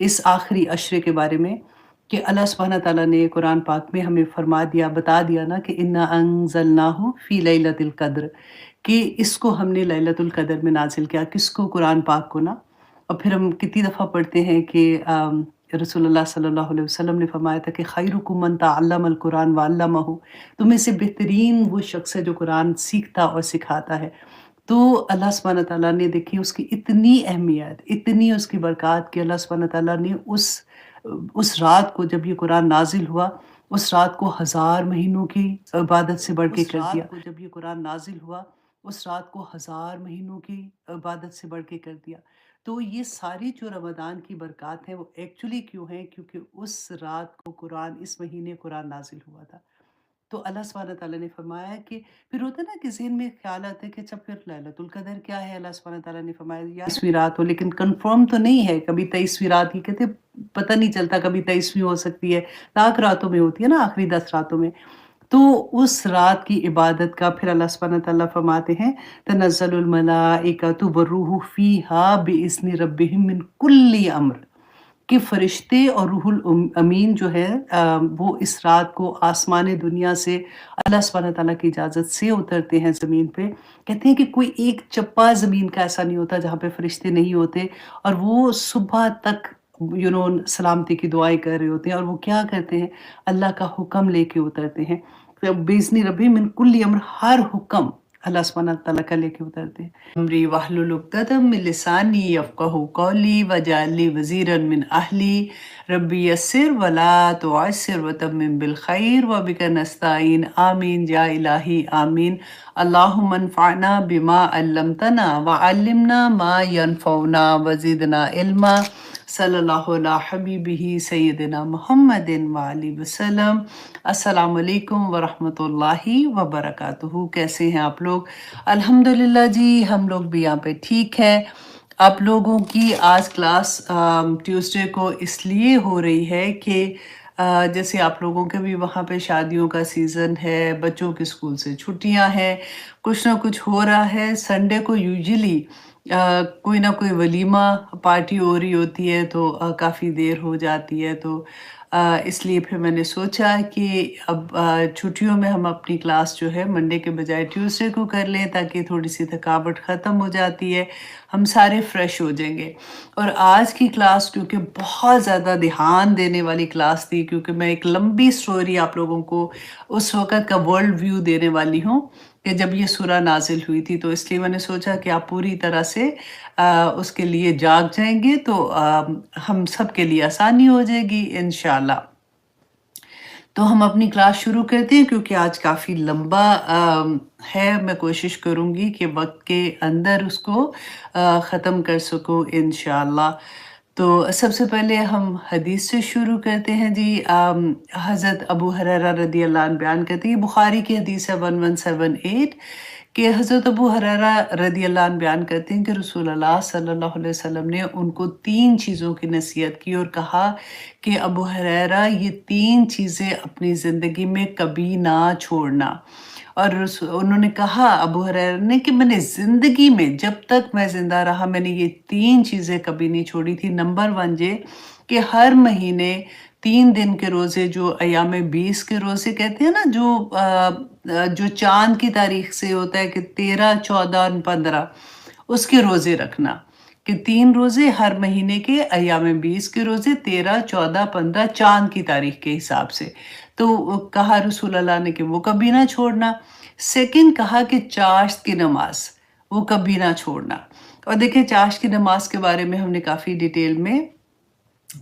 اس آخری عشرے کے بارے میں کہ اللہ سبحانہ تعالیٰ نے قرآن پاک میں ہمیں فرما دیا، بتا دیا نا کہ انا انزلناہ فی لیلۃ القدر، کہ اس کو ہم نے لیلۃ القدر میں نازل کیا، کس کو؟ قرآن پاک کو نا۔ اور پھر ہم کتنی دفعہ پڑھتے ہیں کہ رسول اللہ صلی اللہ علیہ وسلم نے فرمایا تھا کہ خیرکم من تعلم القرآن وعلمہ، تم میں سے بہترین وہ شخص ہے جو قرآن سیکھتا اور سکھاتا ہے۔ تو اللہ سبحانہ تعالیٰ نے دیکھی اس کی اتنی اہمیت، اتنی اس کی برکات کہ اللہ سبحانہ تعالیٰ نے اس رات کو جب یہ قرآن نازل ہوا، اس رات کو 1000 مہینوں کی عبادت سے بڑھ کے کر دیا۔ اس رات کو جب یہ قرآن نازل ہوا، اس رات کو 1000 مہینوں کی عبادت سے بڑھ کے کر دیا۔ تو یہ ساری جو رمضان کی برکات ہیں وہ ایکچولی کیوں ہیں؟ کیونکہ اس رات کو قرآن، اس مہینے قرآن نازل ہوا تھا۔ تو اللہ سبحانہ تعالیٰ نے فرمایا کہ پھر ہوتا ہے نا کہ ذہن میں خیال آتا ہے کہ اچھا پھر لیلۃ القدر کیا ہے؟ اللہ سبحانہ تعالیٰ نے فرمایا یا 23ویں رات ہو، لیکن کنفرم تو نہیں ہے، کبھی 23ویں رات ہی کہتے، پتہ نہیں چلتا، کبھی 23ویں ہو سکتی ہے، لاکھ راتوں میں ہوتی ہے نا، آخری 10 راتوں میں۔ تو اس رات کی عبادت کا پھر اللہ سبحانہ تعالیٰ فرماتے ہیں تنزل الملائکۃ والروح فیہا بإذن ربہم من کل امر، کہ فرشتے اور روح الامین جو ہے وہ اس رات کو آسمان دنیا سے اللہ سبحانہ تعالیٰ کی اجازت سے اترتے ہیں زمین پہ۔ کہتے ہیں کہ کوئی ایک چپا زمین کا ایسا نہیں ہوتا جہاں پہ فرشتے نہیں ہوتے، اور وہ صبح تک سلامتی کی دعائیں کر رہے ہوتے ہیں، اور وہ کیا کرتے ہیں؟ اللہ کا حکم لے کے اترتے ہیں۔ بِإِذْنِ رَبِّهِم مِّن كُلِّ أَمْرٍ، ہر حکم اللہ سبحانہ تعالیٰ کا لے کے اترتے ہیں۔ امری واحلل عقدۃ من لسانی یفقہوا قولی واجعل لی وزیرا من اہلی ربی یسر ولا تعسر وتمم بالخیر وبک نستعین آمین یا الہی آمین۔ اللہم انفعنا بما علمتنا وعلمنا ما ینفعنا وزدنا علما، صلی اللہ علیہ حبیبہ سیدنا محمد وآلہ وسلم۔ السلام علیکم ورحمۃ اللہ وبرکاتہ۔ کیسے ہیں آپ لوگ؟ الحمدللہ جی، ہم لوگ بھی یہاں پہ ٹھیک ہیں۔ آپ لوگوں کی آج کلاس ٹیوزڈے کو اس لیے ہو رہی ہے کہ جیسے آپ لوگوں کے بھی وہاں پہ شادیوں کا سیزن ہے، بچوں کے اسکول سے چھٹیاں ہیں، کچھ نہ کچھ ہو رہا ہے۔ سنڈے کو یوزلی کوئی نہ کوئی ولیمہ پارٹی ہو رہی ہوتی ہے، تو کافی دیر ہو جاتی ہے، تو اس لیے پھر میں نے سوچا کہ اب چھٹیوں میں ہم اپنی کلاس جو ہے منڈے کے بجائے ٹیوزڈے کو کر لیں، تاکہ تھوڑی سی تھکاوٹ ختم ہو جاتی ہے، ہم سارے فریش ہو جائیں گے۔ اور آج کی کلاس کیونکہ بہت زیادہ دھیان دینے والی کلاس تھی، کیونکہ میں ایک لمبی سٹوری آپ لوگوں کو اس وقت کا ورلڈ ویو دینے والی ہوں کہ جب یہ سورہ نازل ہوئی تھی، تو اس لیے میں نے سوچا کہ آپ پوری طرح سے اس کے لیے جاگ جائیں گے تو ہم سب کے لیے آسانی ہو جائے گی انشاءاللہ۔ تو ہم اپنی کلاس شروع کرتے ہیں، کیونکہ آج کافی لمبا ہے، میں کوشش کروں گی کہ وقت کے اندر اس کو ختم کر سکوں انشاءاللہ۔ تو سب سے پہلے ہم حدیث سے شروع کرتے ہیں جی۔ حضرت ابو ہریرہ رضی اللہ عنہ بیان کرتے ہیں، بخاری کی حدیث ہے 1178، کہ حضرت ابو ہریرہ رضی اللہ عنہ بیان کرتے ہیں کہ رسول اللہ صلی اللہ علیہ وسلم نے ان کو 3 چیزوں کی نصیحت کی اور کہا کہ ابو ہریرہ یہ 3 چیزیں اپنی زندگی میں کبھی نہ چھوڑنا۔ اور انہوں نے کہا، ابو ہریرہ نے، کہ میں نے زندگی میں جب تک میں زندہ رہا میں نے یہ 3 چیزیں کبھی نہیں چھوڑی تھی۔ نمبر 1 یہ کہ ہر مہینے 3 دن کے روزے، جو ایام 20 کے روزے کہتے ہیں نا، جو چاند کی تاریخ سے ہوتا ہے کہ 13، 14 اور 15، اس کے روزے رکھنا، کہ 3 روزے ہر مہینے کے، ایام 20 کے روزے 13، 14، 15 چاند کی تاریخ کے حساب سے۔ تو کہا رسول اللہ نے کہ وہ کبھی نہ چھوڑنا۔ سیکنڈ کہا کہ چاشت کی نماز وہ کبھی نہ چھوڑنا۔ اور دیکھیں چاشت کی نماز کے بارے میں ہم نے کافی ڈیٹیل میں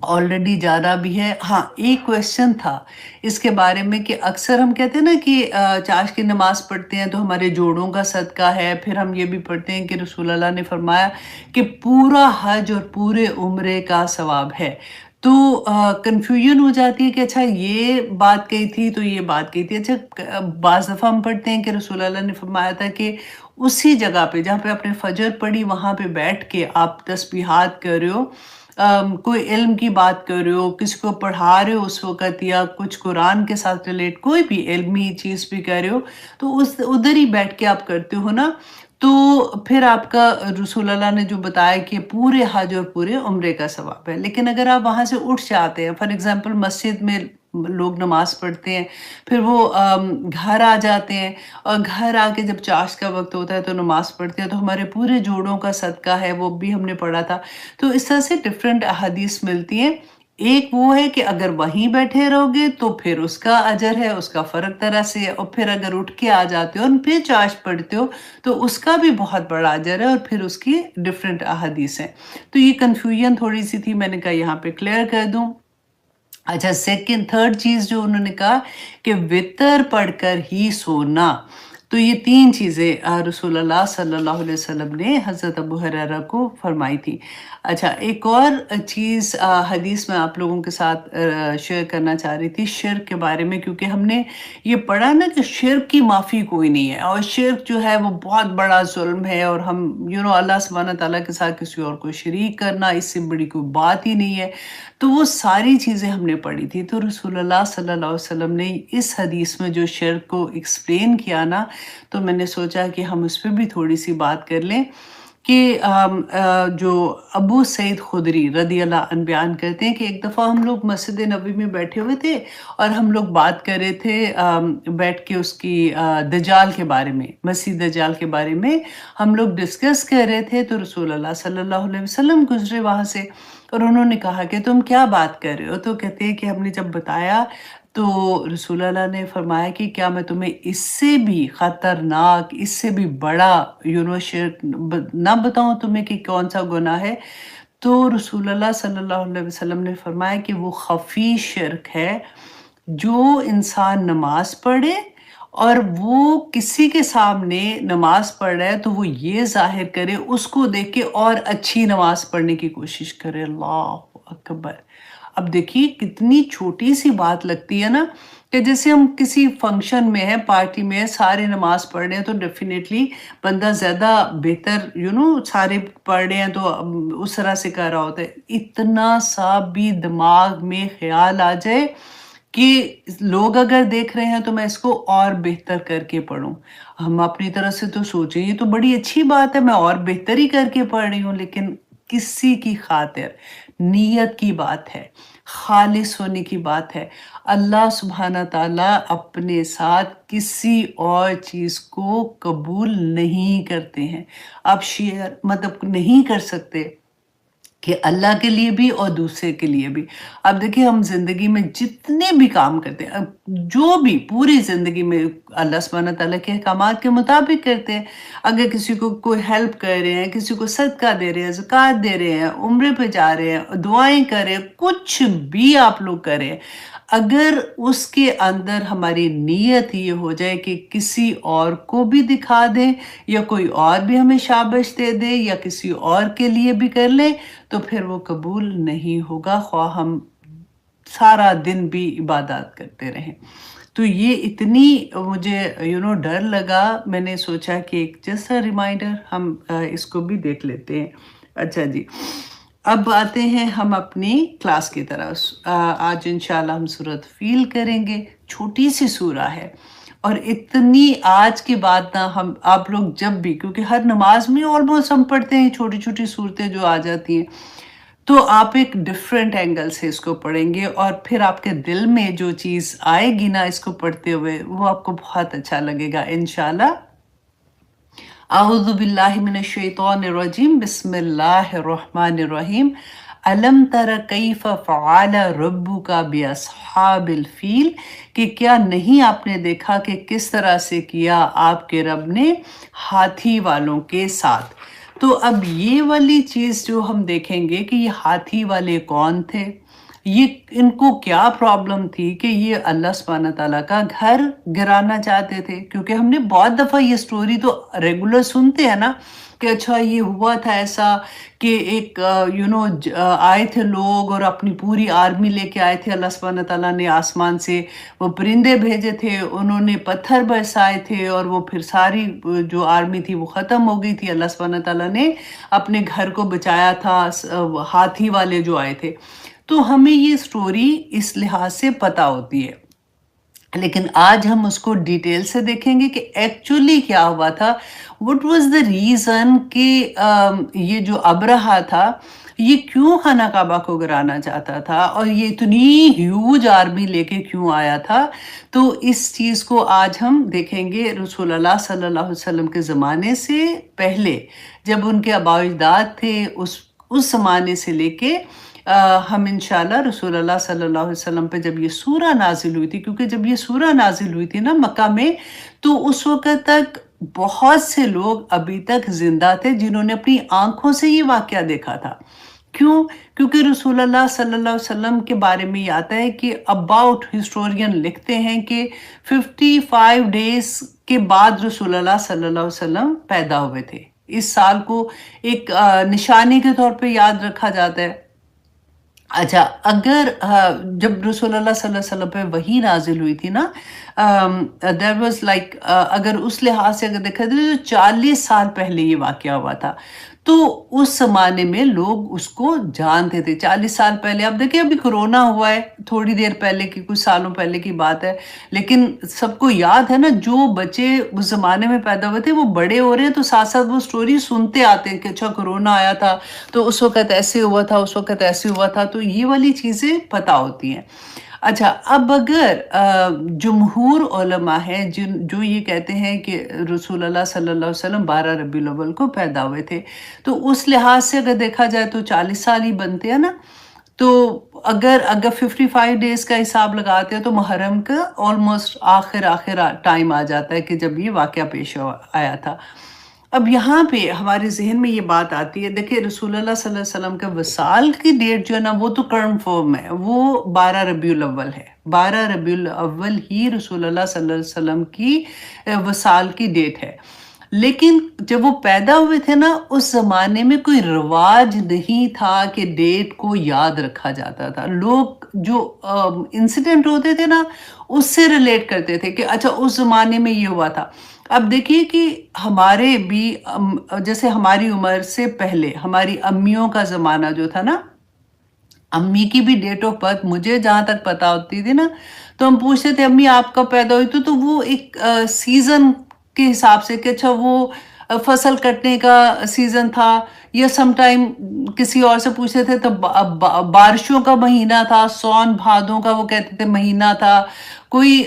آلریڈی جانا بھی ہے۔ ہاں، ایک کویسچن تھا اس کے بارے میں کہ اکثر ہم کہتے ہیں نا کہ چاشت کی نماز پڑھتے ہیں تو ہمارے جوڑوں کا صدقہ ہے، پھر ہم یہ بھی پڑھتے ہیں کہ رسول اللہ نے فرمایا کہ پورا حج اور پورے عمرے کا ثواب ہے۔ تو کنفیوژن ہو جاتی ہے کہ اچھا یہ بات کہی تھی تو یہ بات کہی تھی۔ اچھا بعض دفعہ ہم پڑھتے ہیں کہ رسول اللہ نے فرمایا تھا کہ اسی جگہ پہ جہاں پہ آپ نے فجر پڑھی وہاں پہ بیٹھ کے آپ تسبیحات کر رہے ہو، کوئی علم کی بات کر رہے ہو، کسی کو پڑھا رہے ہو اس وقت، یا کچھ قرآن کے ساتھ ریلیٹ کوئی بھی علمی چیز بھی کر رہے ہو، تو ادھر ہی بیٹھ کے آپ کرتے ہو نا، تو پھر آپ کا رسول اللہ نے جو بتایا کہ پورے حج اور پورے عمرے کا ثواب ہے۔ لیکن اگر آپ وہاں سے اٹھ جاتے ہیں، فار ایگزامپل مسجد میں لوگ نماز پڑھتے ہیں، پھر وہ گھر آ جاتے ہیں اور گھر آ کے جب چاشت کا وقت ہوتا ہے تو نماز پڑھتے ہیں، تو ہمارے پورے جوڑوں کا صدقہ ہے، وہ بھی ہم نے پڑھا تھا۔ تو اس طرح سے ڈفرینٹ احادیث ملتی ہیں۔ ایک وہ ہے کہ اگر وہیں بیٹھے رہو گے تو پھر اس کا اجر ہے، اس کا فرق طرح سے ہے، اور پھر اگر اٹھ کے آ جاتے ہو اور پھر چاشت پڑھتے ہو تو اس کا بھی بہت بڑا اجر ہے، اور پھر اس کی ڈفرینٹ احادیث ہیں۔ تو یہ کنفیوژن تھوڑی سی تھی، میں نے کہا یہاں پہ کلیئر کر دوں۔ اچھا، سیکنڈ تھرڈ چیز جو انہوں نے کہا کہ وطر پڑھ کر ہی سونا، تو یہ تین چیزیں رسول اللہ صلی اللہ علیہ وسلم نے حضرت ابو ہریرہ کو فرمائی تھی۔ اچھا، ایک اور چیز حدیث میں آپ لوگوں کے ساتھ شیئر کرنا چاہ رہی تھی شرک کے بارے میں، کیونکہ ہم نے یہ پڑھا نا کہ شرک کی معافی کوئی نہیں ہے، اور شرک جو ہے وہ بہت بڑا ظلم ہے، اور ہم اللہ سبحانہ تعالیٰ کے ساتھ کسی اور کو شریک کرنا اس سے بڑی کوئی بات ہی نہیں ہے۔ تو وہ ساری چیزیں ہم نے پڑھی تھی، تو رسول اللہ صلی اللہ علیہ وسلم نے اس حدیث میں جو شرک کو ایکسپلین کیا نا، تو میں نے سوچا کہ ہم اس پہ بھی تھوڑی سی بات کر لیں کہ جو ابو سعید خدری رضی اللہ عنہ بیان کرتے ہیں کہ ایک دفعہ ہم لوگ مسجد نبوی میں بیٹھے ہوئے تھے اور ہم لوگ بات کر رہے تھے بیٹھ کے اس کی دجال کے بارے میں، مسیح دجال کے بارے میں ہم لوگ ڈسکس کر رہے تھے، تو رسول اللہ صلی اللہ علیہ وسلم گزرے وہاں سے اور انہوں نے کہا کہ تم کیا بات کر رہے ہو؟ تو کہتے ہیں کہ ہم نے جب بتایا تو رسول اللہ نے فرمایا کہ کیا میں تمہیں اس سے بھی خطرناک، اس سے بھی بڑا شرک نہ بتاؤں تمہیں کہ کون سا گناہ ہے؟ تو رسول اللہ صلی اللہ علیہ وسلم نے فرمایا کہ وہ خفی شرک ہے، جو انسان نماز پڑھے اور وہ کسی کے سامنے نماز پڑھ رہا ہے تو وہ یہ ظاہر کرے، اس کو دیکھ کے اور اچھی نماز پڑھنے کی کوشش کرے۔ اللہ اکبر! اب دیکھیے کتنی چھوٹی سی بات لگتی ہے نا، کہ جیسے ہم کسی فنکشن میں ہیں، پارٹی میں ہیں، سارے نماز پڑھ رہے ہیں تو ڈیفینیٹلی بندہ زیادہ بہتر سارے پڑھ رہے ہیں تو اس طرح سے کر رہا ہوتا ہے۔ اتنا سا بھی دماغ میں خیال آ جائے کہ لوگ اگر دیکھ رہے ہیں تو میں اس کو اور بہتر کر کے پڑھوں، ہم اپنی طرف سے تو سوچیں یہ تو بڑی اچھی بات ہے، میں اور بہتر ہی کر کے پڑھ رہی ہوں، لیکن کسی کی خاطر نیت کی بات ہے، خالص ہونے کی بات ہے۔ اللہ سبحانہ تعالیٰ اپنے ساتھ کسی اور چیز کو قبول نہیں کرتے ہیں۔ آپ شیئر مطلب نہیں کر سکتے کہ اللہ کے لیے بھی اور دوسرے کے لیے بھی۔ اب دیکھیں ہم زندگی میں جتنے بھی کام کرتے ہیں، جو بھی پوری زندگی میں اللہ سبحانہ تعالیٰ کے احکامات کے مطابق کرتے ہیں۔ اگر کسی کو کوئی ہیلپ کر رہے ہیں، کسی کو صدقہ دے رہے ہیں، زکوٰۃ دے رہے ہیں، عمرے پہ جا رہے ہیں، دعائیں کر رہے ہیں، کچھ بھی آپ لوگ کریں، اگر اس کے اندر ہماری نیت یہ ہو جائے کہ کسی اور کو بھی دکھا دیں یا کوئی اور بھی ہمیں شابش دے دے یا کسی اور کے لیے بھی کر لیں، تو پھر وہ قبول نہیں ہوگا، خواہ ہم سارا دن بھی عبادات کرتے رہیں۔ تو یہ اتنی مجھے ڈر لگا، میں نے سوچا کہ ایک جیسا ریمائنڈر ہم اس کو بھی دیکھ لیتے ہیں۔ اچھا جی، اب آتے ہیں ہم اپنی کلاس کی طرف۔ آج انشاءاللہ ہم سورۃ فیل کریں گے، چھوٹی سی سورہ ہے، اور اتنی آج کی بات نہ ہم آپ لوگ جب بھی، کیونکہ ہر نماز میں آلموسٹ ہم پڑھتے ہیں چھوٹی چھوٹی صورتیں جو آ جاتی ہیں، تو آپ ایک ڈیفرنٹ اینگل سے اس کو پڑھیں گے، اور پھر آپ کے دل میں جو چیز آئے گی نا اس کو پڑھتے ہوئے، وہ آپ کو بہت اچھا لگے گا انشاءاللہ۔ اعوذ باللہ من الشیطان الرجیم، بسم اللہ الرحمن الرحیم۔ الم تر کیف فعل ربک باصحاب الفیل، کہ کیا نہیں آپ نے دیکھا کہ کس طرح سے کیا آپ کے رب نے ہاتھی والوں کے ساتھ۔ تو اب یہ والی چیز جو ہم دیکھیں گے کہ یہ ہاتھی والے کون تھے، یہ ان کو کیا پرابلم تھی کہ یہ اللہ سبحانہ تعالیٰ کا گھر گرانا چاہتے تھے، کیونکہ ہم نے بہت دفعہ یہ سٹوری تو ریگولر سنتے ہیں نا کہ اچھا یہ ہوا تھا ایسا کہ ایک آئے تھے لوگ اور اپنی پوری آرمی لے کے آئے تھے، اللہ سبحانہ تعالیٰ نے آسمان سے وہ پرندے بھیجے تھے، انہوں نے پتھر برسائے تھے اور وہ پھر ساری جو آرمی تھی وہ ختم ہو گئی تھی، اللہ سبحانہ تعالیٰ نے اپنے گھر کو بچایا تھا ہاتھی والے جو آئے تھے۔ تو ہمیں یہ سٹوری اس لحاظ سے پتہ ہوتی ہے۔ لیکن آج ہم اس کو ڈیٹیل سے دیکھیں گے کہ ایکچولی کیا ہوا تھا، وٹ واز دا ریزن کہ یہ جو ابرہہ تھا یہ کیوں خانہ کعبہ کو گرانا چاہتا تھا اور یہ اتنی ہیوج آرمی لے کے کیوں آیا تھا۔ تو اس چیز کو آج ہم دیکھیں گے رسول اللہ صلی اللہ علیہ وسلم کے زمانے سے پہلے، جب ان کے آباء و اجداد تھے، اس زمانے سے لے کے ہم انشاءاللہ رسول اللہ صلی اللہ علیہ وسلم پہ جب یہ سورہ نازل ہوئی تھی، کیونکہ جب یہ سورہ نازل ہوئی تھی نا مکہ میں، تو اس وقت تک بہت سے لوگ ابھی تک زندہ تھے جنہوں نے اپنی آنکھوں سے یہ واقعہ دیکھا تھا۔ کیوں؟ کیونکہ رسول اللہ صلی اللہ علیہ وسلم کے بارے میں یہ آتا ہے کہ اباؤٹ ہسٹورین لکھتے ہیں کہ 55 ڈیز کے بعد رسول اللہ صلی اللہ علیہ وسلم پیدا ہوئے تھے۔ اس سال کو ایک نشانی کے طور پہ یاد رکھا جاتا ہے۔ اچھا، اگر جب رسول اللہ صلی اللہ علیہ وسلم پہ وحی نازل ہوئی تھی نا، دیر واز لائک، اگر اس لحاظ سے اگر دیکھا جائے تو 40 سال پہلے یہ واقعہ ہوا تھا۔ تو اس زمانے میں لوگ اس کو جانتے تھے 40 سال پہلے۔ اب دیکھیں ابھی کرونا ہوا ہے تھوڑی دیر پہلے کی، کچھ سالوں پہلے کی بات ہے، لیکن سب کو یاد ہے نا، جو بچے اس زمانے میں پیدا ہوئے تھے وہ بڑے ہو رہے ہیں تو ساتھ ساتھ وہ سٹوری سنتے آتے ہیں کہ اچھا کرونا آیا تھا تو اس وقت ایسے ہوا تھا، اس وقت ایسے ہوا تھا، تو یہ والی چیزیں پتہ ہوتی ہیں۔ اچھا، اب اگر جمہور علماء ہیں جو یہ کہتے ہیں کہ رسول اللہ صلی اللہ علیہ وسلم 12 ربیع الاول کو پیدا ہوئے تھے، تو اس لحاظ سے اگر دیکھا جائے تو 40 سال ہی بنتے ہیں نا۔ تو اگر 55 ڈیز کا حساب لگاتے ہیں تو محرم کا آلموسٹ آخر ٹائم آ جاتا ہے کہ جب یہ واقعہ پیش آیا تھا۔ اب یہاں پہ ہمارے ذہن میں یہ بات آتی ہے، دیکھیں رسول اللہ صلی اللہ علیہ وسلم کا وصال کی ڈیٹ جو ہے نا وہ تو کنفرم ہے، وہ 12 ربیع الاول ہے۔ 12 ربیع الاول ہی رسول اللہ صلی اللہ علیہ وسلم کی وصال کی ڈیٹ ہے۔ لیکن جب وہ پیدا ہوئے تھے نا، اس زمانے میں کوئی رواج نہیں تھا کہ ڈیٹ کو یاد رکھا جاتا تھا۔ لوگ جو انسیڈنٹ ہوتے تھے نا اس سے ریلیٹ کرتے تھے کہ اچھا اس زمانے میں یہ ہوا تھا۔ اب دیکھیے کہ ہمارے بھی جیسے ہماری عمر سے پہلے ہماری امیوں کا زمانہ جو تھا نا، امی کی بھی ڈیٹ آف برتھ مجھے جہاں تک پتہ ہوتی تھی نا، تو ہم پوچھتے تھے امی آپ کب پیدا ہوئی تو وہ ایک سیزن کے حساب سے کہ اچھا وہ فصل کٹنے کا سیزن تھا، یا سم ٹائم کسی اور سے پوچھتے تھے تو بارشوں کا مہینہ تھا، سون بھادوں کا وہ کہتے تھے مہینہ تھا۔ کوئی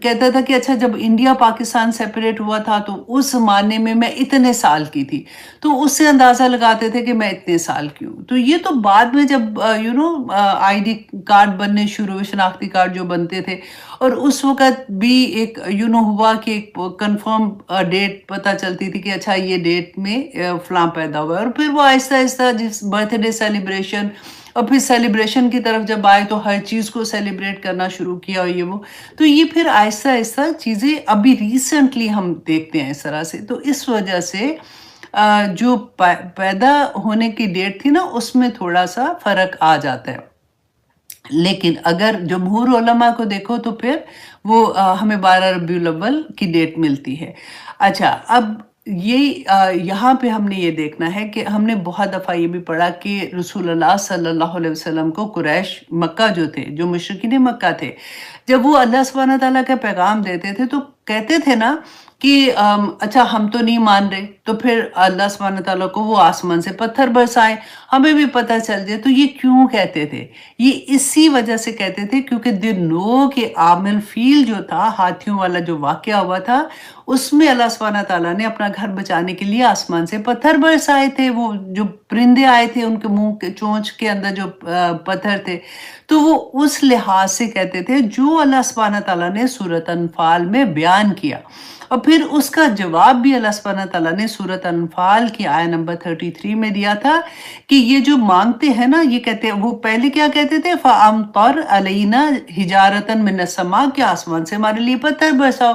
کہتا تھا کہ اچھا جب انڈیا پاکستان سیپریٹ ہوا تھا تو اس زمانے میں اتنے سال کی تھی، تو اس سے اندازہ لگاتے تھے کہ میں اتنے سال کی ہوں۔ تو یہ تو بعد میں جب آئی ڈی کارڈ بننے شروع ہوئے، شناختی کارڈ جو بنتے تھے، اور اس وقت بھی ایک ہوا کہ ایک کنفرم ڈیٹ پتہ چلتی تھی کہ اچھا یہ ڈیٹ میں فلاں پیدا ہوا ہے، اور پھر وہ آہستہ آہستہ جس برتھ ڈے سیلیبریشن، اور پھر سیلیبریشن کی طرف جب آئے تو ہر چیز کو سیلیبریٹ کرنا شروع کیا، اور یہ وہ، تو یہ پھر آہستہ آہستہ چیزیں ابھی ریسنٹلی ہم دیکھتے ہیں اس طرح سے۔ تو اس وجہ سے جو پیدا ہونے کی ڈیٹ تھی نا اس میں تھوڑا سا فرق آ جاتا ہے۔ لیکن اگر جمہور علماء کو دیکھو تو پھر وہ ہمیں 12 ربیع الاول کی ڈیٹ ملتی ہے۔ اچھا، اب یہاں پہ ہم نے یہ دیکھنا ہے کہ ہم نے بہت دفعہ یہ بھی پڑھا کہ رسول اللہ صلی اللہ علیہ وسلم کو قریش مکہ جو تھے، جو مشرکین مکہ تھے، جب وہ اللہ سبحانہ تعالیٰ کا پیغام دیتے تھے تو کہتے تھے نا کہ اچھا ہم تو نہیں مان رہے، تو پھر اللہ سبحانہ تعالیٰ کو وہ آسمان سے پتھر برسائیں ہمیں بھی پتہ چل جائے۔ تو یہ کیوں کہتے تھے؟ یہ اسی وجہ سے کہتے تھے کیونکہ دے نو کہ عامل فیل جو تھا، ہاتھیوں والا جو واقعہ ہوا تھا، اس میں اللہ سبحانہ تعالیٰ نے اپنا گھر بچانے کے لیے آسمان سے پتھر برسائے تھے۔ وہ جو پرندے آئے تھے ان کے منہ کے چونچ کے اندر جو پتھر تھے، تو وہ اس لحاظ سے کہتے تھے جو اللہ سبحانہ تعالیٰ نے سورۃ انفال میں بیان کیا، اور پھر اس کا جواب بھی اللہ سبحانہ تعالیٰ نے سورۃ انفال کی آیت نمبر 33 میں دیا تھا کہ یہ جو مانگتے ہیں نا، یہ کہتے ہیں، وہ پہلے کیا کہتے تھے، فَأَمْطَرْ عَلَيْنَا حِجَارَةً مِّنَ السَّمَاءِ، کہ آسمان سے ہمارے لیے پتھر برساؤ۔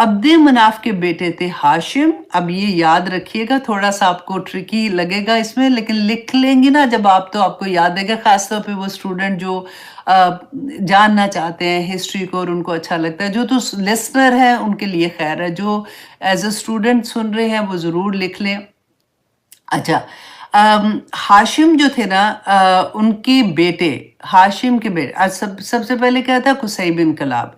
عبد مناف کے بیٹے تھے ہاشم. اب یہ یاد رکھیے گا، تھوڑا سا آپ کو ٹرکی لگے گا اس میں، لیکن لکھ لیں گی نا جب آپ تو آپ کو یاد ہے گا، خاص طور پہ وہ اسٹوڈنٹ جو جاننا چاہتے ہیں ہسٹری کو اور ان کو اچھا لگتا ہے. جو تو لسنر ہیں ان کے لیے خیر ہے، جو ایز اے اسٹوڈنٹ سن رہے ہیں وہ ضرور لکھ لیں. اچھا، ہاشم جو تھے نا، ان کے بیٹے، ہاشم کے بیٹے، سب سے پہلے کیا تھا؟ قصی بن کلاب.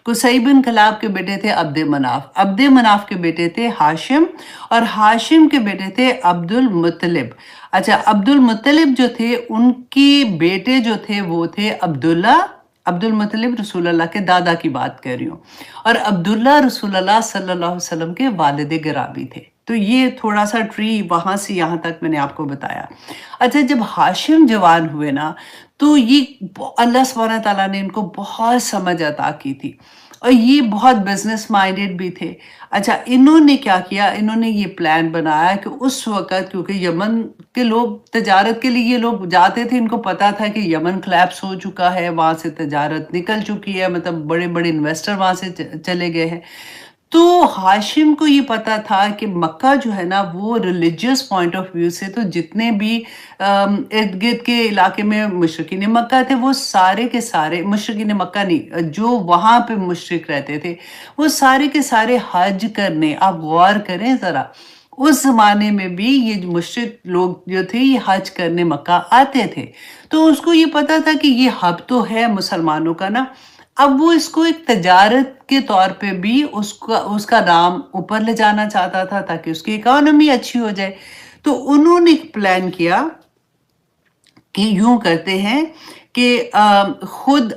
قصی بن کلاب کے بیٹے تھے عبد مناف. عبد مناف کے بیٹے تھے ہاشم، اور ہاشم کے بیٹے تھے عبد المطلب. اچھا، عبد المطلب جو تھے ان کے بیٹے جو تھے وہ تھے عبداللہ. عبد المطلب رسول اللہ کے دادا کی بات کر رہی ہوں، اور عبداللہ رسول اللہ صلی اللہ علیہ وسلم کے والد گرامی تھے. تو یہ تھوڑا سا ٹری وہاں سے یہاں تک میں نے آپ کو بتایا. اچھا، جب ہاشم جوان ہوئے نا تو یہ اللہ سبحانہ تعالیٰ نے ان کو بہت سمجھ عطا کی تھی، اور یہ بہت بزنس مائنڈڈ بھی تھے. اچھا، انہوں نے کیا کیا؟ انہوں نے یہ پلان بنایا کہ اس وقت کیونکہ یمن کے لوگ تجارت کے لیے یہ لوگ جاتے تھے، ان کو پتا تھا کہ یمن کلیپس ہو چکا ہے، وہاں سے تجارت نکل چکی ہے، مطلب بڑے بڑے انویسٹر وہاں سے چلے گئے ہیں. تو ہاشم کو یہ پتا تھا کہ مکہ جو ہے نا وہ ریلیجیس پوائنٹ آف ویو سے تو جتنے بھی ارد گرد کے علاقے میں مشرکین مکہ تھے وہ سارے کے سارے، مشرکین مکہ نہیں، جو وہاں پہ مشرک رہتے تھے وہ سارے کے سارے حج کرنے، آپ غور کریں ذرا، اس زمانے میں بھی یہ مشرک لوگ جو تھے یہ حج کرنے مکہ آتے تھے. تو اس کو یہ پتا تھا کہ یہ ہب تو ہے مسلمانوں کا نا. اب وہ اس کو ایک تجارت کے طور پہ بھی اس کا نام اوپر لے جانا چاہتا تھا تاکہ اس کی اکانومی اچھی ہو جائے. تو انہوں نے ایک پلان کیا کہ یوں کرتے ہیں کہ خود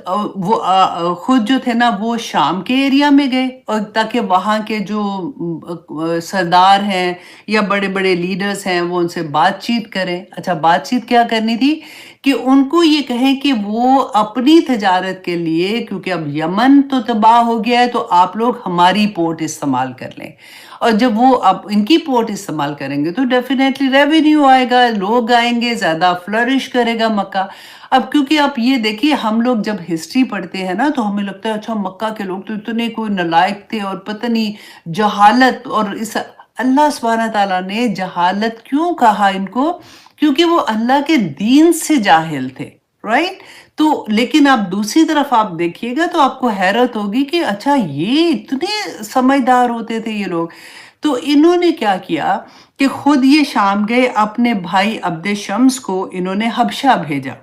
جو تھے نا وہ شام کے ایریا میں گئے، اور تاکہ وہاں کے جو سردار ہیں یا بڑے بڑے لیڈرز ہیں وہ ان سے بات چیت کریں. اچھا، بات چیت کیا کرنی تھی؟ کہ ان کو یہ کہیں کہ وہ اپنی تجارت کے لیے، کیونکہ اب یمن تو تباہ ہو گیا ہے، تو آپ لوگ ہماری پورٹ استعمال کر لیں. اور جب وہ اب ان کی پورٹ استعمال کریں گے تو ڈیفینیٹلی ریونیو آئے گا، لوگ آئیں گے، زیادہ فلرش کرے گا مکہ. اب کیونکہ آپ یہ دیکھیے، ہم لوگ جب ہسٹری پڑھتے ہیں نا تو ہمیں لگتا ہے اچھا مکہ کے لوگ تو اتنے کوئی نالائق تھے اور پتہ نہیں جہالت، اور اس اللہ سبحانہ تعالیٰ نے جہالت کیوں کہا ان کو؟ کیونکہ وہ اللہ کے دین سے جاہل تھے، رائٹ؟ تو لیکن آپ دوسری طرف آپ دیکھیے گا تو آپ کو حیرت ہوگی کہ اچھا یہ اتنے سمجھدار ہوتے تھے یہ لوگ. تو انہوں نے کیا کیا کہ خود یہ شام گئے، اپنے بھائی عبد شمس کو انہوں نے حبشہ بھیجا،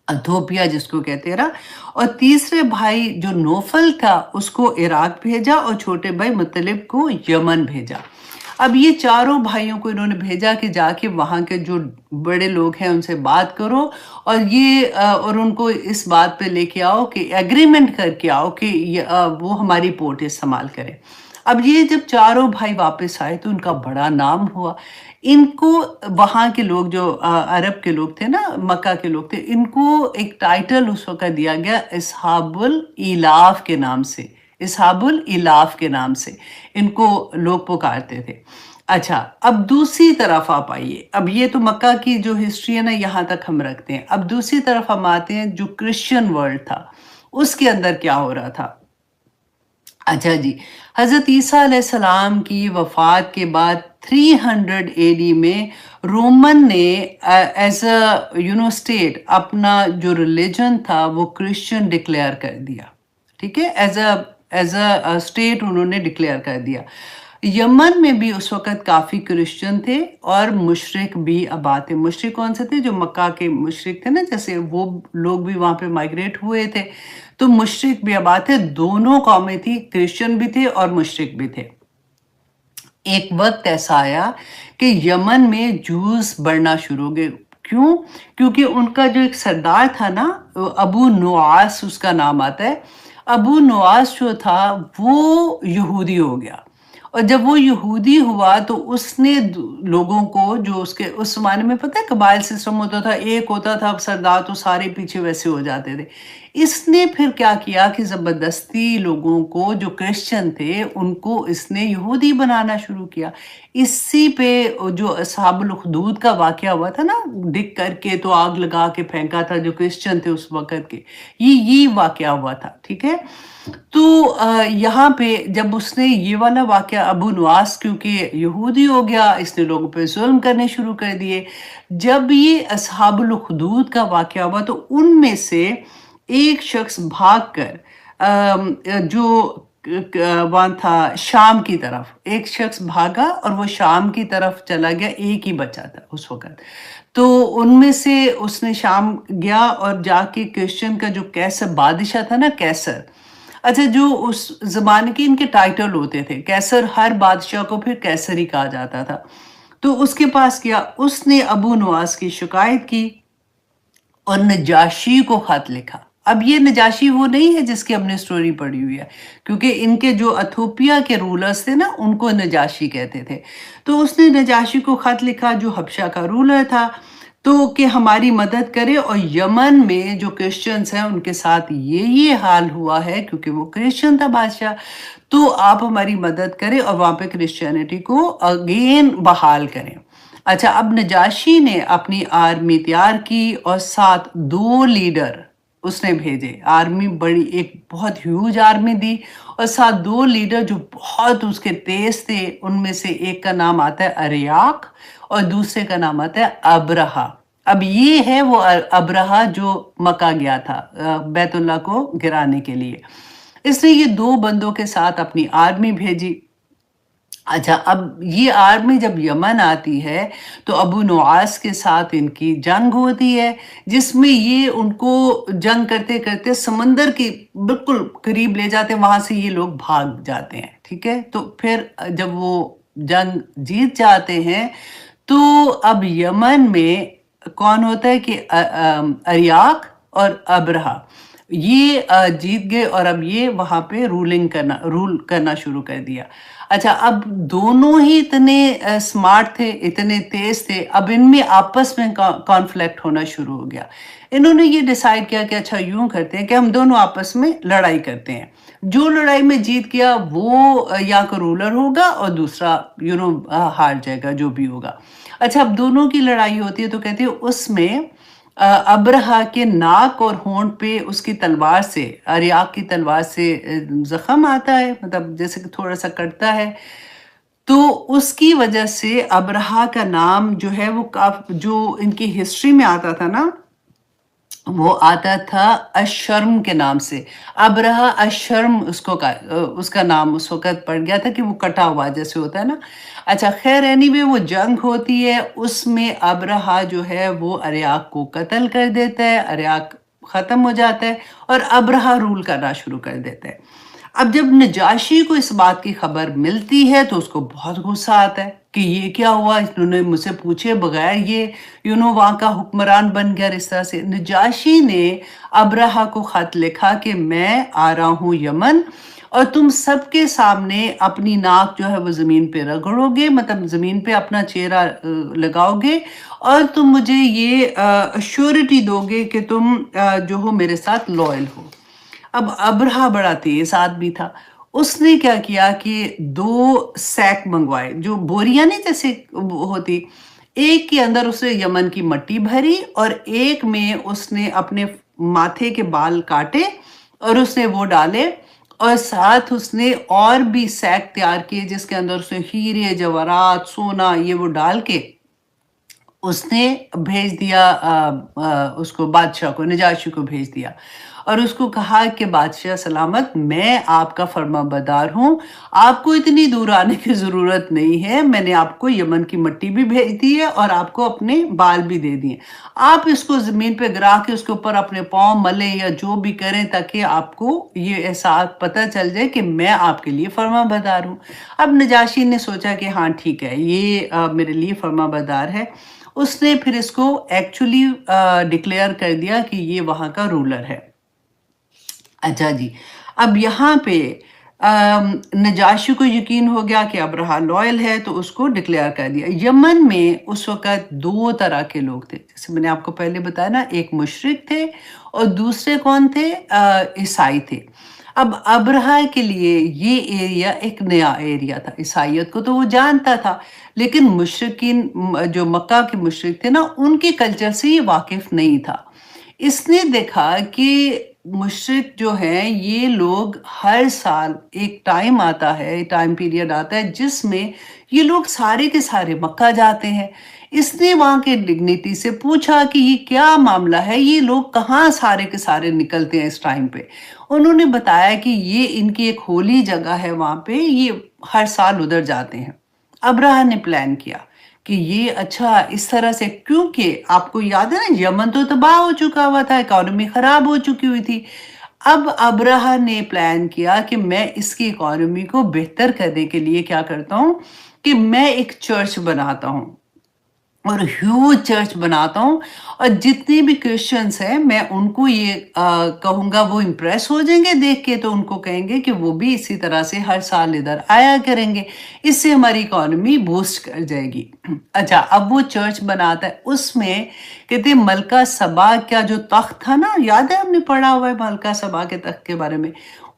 اتھوپیا جس کو کہتے ہیں نا، اور تیسرے بھائی جو نوفل تھا اس کو عراق بھیجا، اور چھوٹے بھائی مطلب کو یمن بھیجا. اب یہ چاروں بھائیوں کو انہوں نے بھیجا کہ جا کے وہاں کے جو بڑے لوگ ہیں ان سے بات کرو، اور ان کو اس بات پہ لے کے آؤ کہ ایگریمنٹ کر کے آؤ کہ وہ ہماری پورٹ استعمال کریں. اب یہ جب چاروں بھائی واپس آئے تو ان کا بڑا نام ہوا. ان کو وہاں کے لوگ جو عرب کے لوگ تھے نا، مکہ کے لوگ تھے، ان کو ایک ٹائٹل اس وقت دیا گیا اصحاب الالاف کے نام سے. اصحاب الالاف کے نام سے ان کو لوگ پکارتے تھے. اچھا، اب دوسری طرف آپ آئیے. اب یہ تو مکہ کی جو ہسٹری ہے نا یہاں تک ہم رکھتے ہیں. اب دوسری طرف ہم آتے ہیں جو کرسچن ورلڈ تھا، اس کے اندر کیا ہو رہا تھا. اچھا جی، حضرت عیسیٰ علیہ السلام کی وفات کے بعد 300 AD میں رومن نے ایز اے اسٹیٹ اپنا جو ریلیجن تھا وہ کرسچن ڈکلیئر کر دیا. ٹھیک ہے، ایز اے اسٹیٹ انہوں نے ڈکلیئر کر دیا. یمن میں بھی اس وقت کافی کرسچن تھے اور مشرک بھی آباد تھے. مشرک کون سے تھے؟ جو مکہ کے مشرک تھے نا، جیسے وہ لوگ بھی وہاں پہ مائگریٹ ہوئے تھے، تو مشرک بھی آباد تھے. دونوں قومیں تھی، کرسچن بھی تھے اور مشرک بھی تھے. ایک وقت ایسا آیا کہ یمن میں جوز بڑھنا شروع ہو گئے. کیوں؟ کیونکہ ان کا جو ایک سردار تھا نا، ابو نواس اس کا نام آتا ہے. ابو نواس جو تھا وہ یہودی ہو گیا، اور جب وہ یہودی ہوا تو اس نے لوگوں کو، جو اس زمانے میں پتہ ہے قبائل سسٹم ہوتا تھا، ایک ہوتا تھا سردار تو سارے پیچھے ویسے ہو جاتے تھے. اس نے پھر کیا کیا کہ زبردستی لوگوں کو جو کرسچن تھے ان کو اس نے یہودی بنانا شروع کیا۔ اسی پہ جو اصحاب الاخدود کا واقعہ ہوا تھا نا، ڈگ کر کے تو آگ لگا کے پھینکا تھا جو کرسچن تھے اس وقت کے، یہ واقعہ ہوا تھا، ٹھیک ہے۔ تو یہاں پہ جب اس نے یہ والا واقعہ، ابو نواس کیونکہ یہودی ہو گیا، اس نے لوگوں پہ ظلم کرنے شروع کر دیے۔ جب یہ اصحاب الاخدود کا واقعہ ہوا تو ان میں سے ایک شخص بھاگ کر جو وہاں تھا شام کی طرف، ایک شخص بھاگا اور وہ شام کی طرف چلا گیا، ایک ہی بچا تھا اس وقت۔ تو ان میں سے اس نے شام گیا اور جا کے کرسچن کا جو کیسر بادشاہ تھا نا، کیسر، اچھا جو اس زمانے کے ان کے ٹائٹل ہوتے تھے، کیسر، ہر بادشاہ کو پھر کیسر ہی کہا جاتا تھا، تو اس کے پاس گیا، اس نے ابو نواس کی شکایت کی اور نجاشی کو خط لکھا۔ اب یہ نجاشی وہ نہیں ہے جس کی ہم نے سٹوری پڑھی ہوئی ہے، کیونکہ ان کے جو ایتھوپیا کے رولرز تھے نا ان کو نجاشی کہتے تھے۔ تو اس نے نجاشی کو خط لکھا جو حبشہ کا رولر تھا، تو کہ ہماری مدد کرے، اور یمن میں جو کرسچنز ہیں ان کے ساتھ یہ حال ہوا ہے، کیونکہ وہ کرسچن تھا بادشاہ، تو آپ ہماری مدد کریں اور وہاں پہ کرسچینٹی کو اگین بحال کریں۔ اچھا، اب نجاشی نے اپنی آرمی تیار کی اور ساتھ 2 لیڈر اس نے بھیجے، آرمی بڑی ایک بہت ہیوج آرمی دی، اور ساتھ 2 لیڈر جو بہت اس کے تیز تھے، ان میں سے ایک کا نام آتا ہے اریاک اور دوسرے کا نام آتا ہے ابرہا۔ اب یہ ہے وہ ابرہا جو مکہ گیا تھا بیت اللہ کو گرانے کے لیے۔ اس نے یہ 2 بندوں کے ساتھ اپنی آرمی بھیجی۔ اچھا، اب یہ آرمی جب یمن آتی ہے تو ابو نواس کے ساتھ ان کی جنگ ہوتی ہے، جس میں یہ ان کو جنگ کرتے کرتے سمندر کی بالکل قریب لے جاتے ہیں، وہاں سے یہ لوگ بھاگ جاتے ہیں، ٹھیک ہے۔ تو پھر جب وہ جنگ جیت جاتے ہیں تو اب یمن میں کون ہوتا ہے کہ اریاک اور ابرہا یہ جیت گئے، اور اب یہ وہاں پہ رول کرنا شروع کر دیا۔ اچھا، اب دونوں ہی اتنے سمارٹ تھے، اتنے تیز تھے، اب ان میں آپس میں کانفلکٹ ہونا شروع ہو گیا۔ انہوں نے یہ ڈیسائیڈ کیا کہ اچھا یوں کرتے ہیں کہ ہم دونوں آپس میں لڑائی کرتے ہیں، جو لڑائی میں جیت گیا وہ یا کا رولر ہوگا اور دوسرا ہار جائے گا، جو بھی ہوگا۔ اچھا، اب دونوں کی لڑائی ہوتی ہے تو کہتے ہیں اس میں ابرہا کے ناک اور ہونٹ پہ اس کی تلوار سے، اریاک کی تلوار سے زخم آتا ہے، مطلب جیسے کہ تھوڑا سا کٹتا ہے، تو اس کی وجہ سے ابرہا کا نام جو ہے وہ جو ان کی ہسٹری میں آتا تھا نا، وہ آتا تھا اشرم کے نام سے۔ ابرہا اشرم اس کا نام اس وقت پڑ گیا تھا کہ وہ کٹا ہوا جیسے ہوتا ہے نا۔ اچھا، خیر anyway وہ جنگ ہوتی ہے، اس میں ابرہا جو ہے وہ اریاک کو قتل کر دیتا ہے، اریاک ختم ہو جاتا ہے اور ابرہا رول کرنا شروع کر دیتا ہے۔ اب جب نجاشی کو اس بات کی خبر ملتی ہے تو اس کو بہت غصہ آتا ہے کہ یہ کیا ہوا، انہوں نے مجھ سے پوچھے بغیر یہ وہاں کا حکمران بن گیا اس طرح سے۔ نجاشی نے ابرہا کو خط لکھا کہ میں آ رہا ہوں یمن، اور تم سب کے سامنے اپنی ناک جو ہے وہ زمین پہ رگڑو گے، مطلب زمین پہ اپنا چہرہ لگاؤ گے، اور تم مجھے یہ ایشورٹی دو گے کہ تم جو ہو میرے ساتھ لوئل ہو۔ اب ابرہا بڑا تیز آدمی تھا، اس نے کیا کیا کہ 2 سیک منگوائے، جو بوریاں نہیں جیسے ہوتی، ایک کے اندر اس نے یمن کی مٹی بھری اور ایک میں اس نے اپنے ماتھے کے بال کاٹے اور اس نے وہ ڈالے، اور ساتھ اس نے اور بھی سیک تیار کیے جس کے اندر اس نے ہیرے، جواہرات، سونا یہ وہ ڈال کے اس نے بھیج دیا اس کو، بادشاہ کو، نجاشی کو بھیج دیا، اور اس کو کہا کہ بادشاہ سلامت، میں آپ کا فرما بردار ہوں، آپ کو اتنی دور آنے کی ضرورت نہیں ہے، میں نے آپ کو یمن کی مٹی بھی بھیج دی ہے اور آپ کو اپنے بال بھی دے دیے، آپ اس کو زمین پہ گرا کے اس کے اوپر اپنے پاؤں ملیں یا جو بھی کریں تاکہ آپ کو یہ احساس پتہ چل جائے کہ میں آپ کے لیے فرما بردار ہوں۔ اب نجاشی نے سوچا کہ ہاں ٹھیک ہے، یہ میرے لیے فرما بردار ہے۔ اس نے پھر اس کو ایکچولی ڈکلیئر کر دیا کہ یہ وہاں کا رولر ہے۔ اچھا جی، اب یہاں پہ نجاشی کو یقین ہو گیا کہ ابرہا لوئل ہے تو اس کو ڈکلیئر کر دیا۔ یمن میں اس وقت 2 طرح کے لوگ تھے، جیسے میں نے آپ کو پہلے بتایا نا، ایک مشرک تھے اور دوسرے کون تھے؟ عیسائی تھے۔ اب ابرہہ کے لیے یہ ایریا ایک نیا ایریا تھا، عیسائیت کو تو وہ جانتا تھا، لیکن مشرکین جو مکہ کے مشرک تھے نا، ان کے کلچر سے یہ واقف نہیں تھا۔ اس نے دیکھا کہ مشرک جو ہیں یہ لوگ ہر سال ایک ٹائم آتا ہے، ٹائم پیریڈ آتا ہے جس میں یہ لوگ سارے کے سارے مکہ جاتے ہیں۔ اس نے وہاں کے ڈگنیٹی سے پوچھا کہ یہ کیا معاملہ ہے، یہ لوگ کہاں سارے کے سارے نکلتے ہیں اس ٹائم پہ؟ انہوں نے بتایا کہ یہ ان کی ایک ہولی جگہ ہے، وہاں پہ یہ ہر سال ادھر جاتے ہیں۔ ابراہ نے پلان کیا کہ یہ اچھا اس طرح سے، کیونکہ آپ کو یاد ہے نا یمن تو تباہ ہو چکا ہوا تھا، اکانومی خراب ہو چکی ہوئی تھی۔ اب ابراہ نے پلان کیا کہ میں اس کی اکانومی کو بہتر کرنے کے لیے کیا کرتا ہوں کہ میں ایک چرچ بناتا ہوں، اور ہیوج چرچ بناتا ہوں، اور جتنے بھی کرسچنس ہیں میں ان کو یہ کہوں گا، وہ امپریس ہو جائیں گے دیکھ کے، تو ان کو کہیں گے کہ وہ بھی اسی طرح سے ہر سال ادھر آیا کریں گے، اس سے ہماری اکانومی بوسٹ کر جائے گی۔ اچھا، اب وہ چرچ بناتا ہے، اس میں کہتے ہیں ملکہ سبا کا جو تخت تھا نا، یاد ہے ہم نے پڑھا ہوا ہے ملکہ سبا کے تخت کے بارے میں،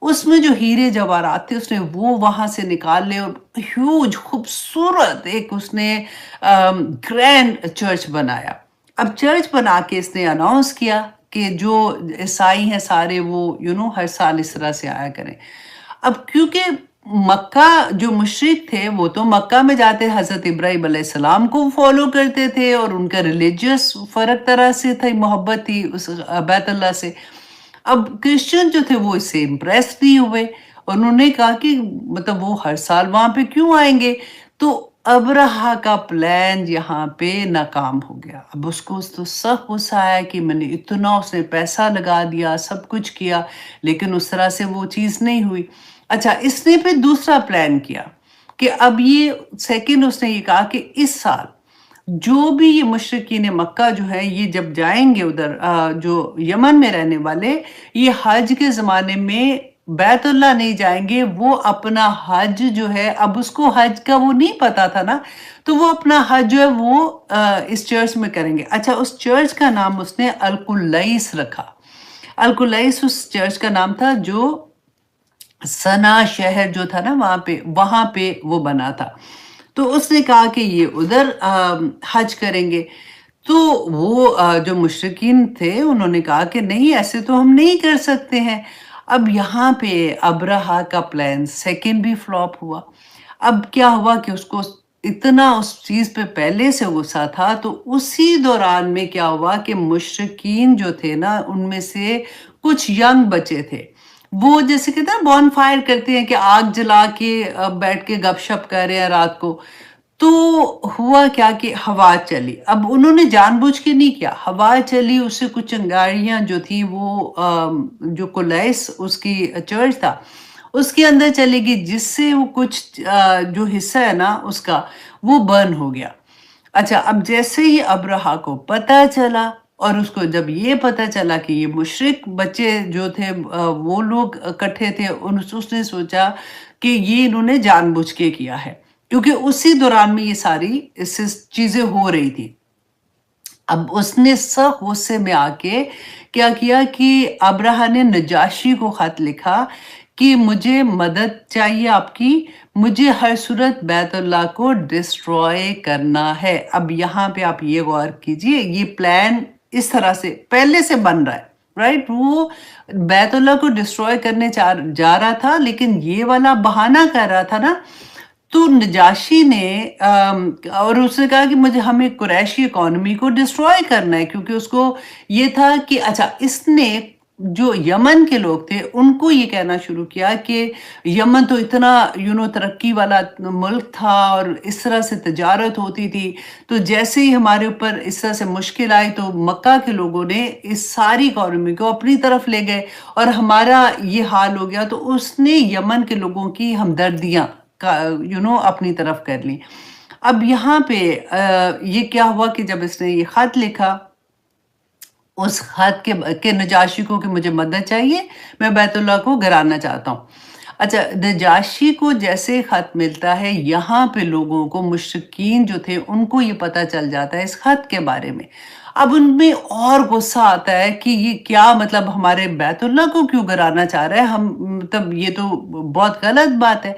اس میں جو ہیرے جواہرات تھے اس نے وہ وہاں سے نکال لے، اور ہیوج خوبصورت ایک اس نے گرینڈ چرچ بنایا۔ اب چرچ بنا کے اس نے اناؤنس کیا کہ جو عیسائی ہیں سارے وہ ہر سال اس طرح سے آیا کریں۔ اب کیونکہ مکہ جو مشرک تھے وہ تو مکہ میں جاتے، حضرت ابراہیم علیہ السلام کو فالو کرتے تھے، اور ان کا ریلیجیس فرق طرح سے تھی، محبت تھی اس بیت اللہ سے۔ اب کرسچن جو تھے وہ اس سے امپریس نہیں ہوئے، انہوں نے کہا کہ مطلب وہ ہر سال وہاں پہ کیوں آئیں گے؟ تو ابرہہ کا پلان یہاں پہ ناکام ہو گیا۔ اب اس کو تو سخت غصہ آیا کہ میں نے اتنا، اس نے پیسہ لگا دیا، سب کچھ کیا، لیکن اس طرح سے وہ چیز نہیں ہوئی۔ اچھا، اس نے پھر دوسرا پلان کیا کہ اب یہ سیکنڈ، اس نے یہ کہا کہ اس سال جو بھی یہ مشرکین مکہ جو ہے یہ جب جائیں گے ادھر، جو یمن میں رہنے والے، یہ حج کے زمانے میں بیت اللہ نہیں جائیں گے، وہ اپنا حج جو ہے، اب اس کو حج کا وہ نہیں پتا تھا نا، تو وہ اپنا حج جو ہے وہ اس چرچ میں کریں گے۔ اچھا، اس چرچ کا نام اس نے القلیس رکھا۔ القلیس اس چرچ کا نام تھا جو سنا شہر جو تھا نا وہاں پہ وہ بنا تھا۔ تو اس نے کہا کہ یہ ادھر حج کریں گے۔ تو وہ جو مشرکین تھے انہوں نے کہا کہ نہیں، ایسے تو ہم نہیں کر سکتے ہیں۔ اب یہاں پہ ابرہہ کا پلان سیکنڈ بھی فلاپ ہوا۔ اب کیا ہوا کہ اس کو اتنا اس چیز پہ پہلے سے غصہ تھا، تو اسی دوران میں کیا ہوا کہ مشرکین جو تھے نا، ان میں سے کچھ ینگ بچے تھے، وہ جیسے کہتے ہیں بون فائر کرتے ہیں کہ آگ جلا کے بیٹھ کے گپ شپ کر رہے ہیں رات کو۔ تو ہوا کیا کہ ہوا چلی، اب انہوں نے جان بوجھ کے نہیں کیا، ہوا چلی، اس سے کچھ چنگاریاں جو تھی وہ جو کولیس اس کی چرچ تھا اس کے اندر چلے گی، جس سے وہ کچھ جو حصہ ہے نا اس کا وہ برن ہو گیا۔ اچھا، اب جیسے ہی ابرہہ کو پتہ چلا، اور اس کو جب یہ پتہ چلا کہ یہ مشرک بچے جو تھے وہ لوگ اکٹھے تھے، اس نے سوچا کہ یہ انہوں نے جان بوجھ کے کیا ہے، کیونکہ اسی دوران میں یہ ساری چیزیں ہو رہی تھی۔ اب اس نے سخت غصے میں آ کے کیا کیا کہ ابرہہ نے نجاشی کو خط لکھا کہ مجھے مدد چاہیے آپ کی، مجھے ہر صورت بیت اللہ کو ڈسٹروائے کرنا ہے۔ اب یہاں پہ آپ یہ غور کیجئے، یہ پلان اس طرح سے پہلے سے بن رہا ہے، رائٹ؟ وہ بیت اللہ کو ڈسٹروائے کرنے جا رہا تھا، لیکن یہ والا بہانہ کر رہا تھا نا۔ تو نجاشی نے اور اس نے کہا کہ ہمیں قریشی اکانومی کو ڈسٹروائے کرنا ہے، کیونکہ اس کو یہ تھا کہ اچھا، اس نے جو یمن کے لوگ تھے ان کو یہ کہنا شروع کیا کہ یمن تو اتنا ترقی والا ملک تھا اور اس طرح سے تجارت ہوتی تھی، تو جیسے ہی ہمارے اوپر اس طرح سے مشکل آئی تو مکہ کے لوگوں نے اس ساری اکانومی کو اپنی طرف لے گئے اور ہمارا یہ حال ہو گیا۔ تو اس نے یمن کے لوگوں کی ہمدردیاں اپنی طرف کر لی۔ اب یہاں پہ یہ کیا ہوا کہ جب اس نے یہ خط لکھا اس خط کے نجاشی کو کہ مجھے مدد چاہیے، میں بیت اللہ کو گرانا چاہتا ہوں۔ اچھا، نجاشی کو جیسے خط ملتا ہے، یہاں پہ لوگوں کو، مشرکین جو تھے ان کو یہ پتہ چل جاتا ہے اس خط کے بارے میں۔ اب ان میں اور غصہ آتا ہے کہ یہ کیا مطلب ہمارے بیت اللہ کو کیوں گرانا چاہ رہا ہے، ہم مطلب یہ تو بہت غلط بات ہے۔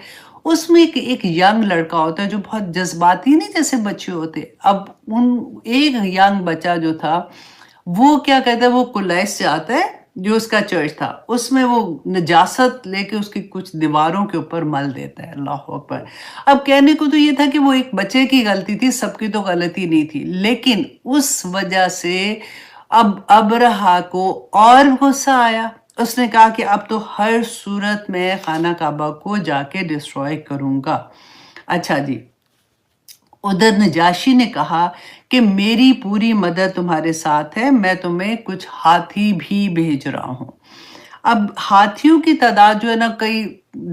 اس میں ایک ینگ لڑکا ہوتا ہے جو بہت جذباتی نہیں جیسے بچے ہوتے، اب ان ایک ینگ بچہ جو تھا وہ کیا کہتا ہے، وہ کلیس جاتا ہے جو اس کا چرچ تھا، اس میں وہ نجاست لے کے اس کی کچھ دیواروں کے اوپر مل دیتا ہے، اللہ اکبر۔ اب کہنے کو تو یہ تھا کہ وہ ایک بچے کی غلطی تھی، سب کی تو غلطی نہیں تھی، لیکن اس وجہ سے اب ابرہہ کو اور غصہ آیا۔ اس نے کہا کہ اب تو ہر صورت میں خانہ کعبہ کو جا کے ڈسٹروائے کروں گا۔ اچھا جی، ادھر نجاشی نے کہا کہ میری پوری مدد تمہارے ساتھ ہے، میں تمہیں کچھ ہاتھی بھی بھیج رہا ہوں۔ اب ہاتھیوں کی تعداد جو ہے نا کئی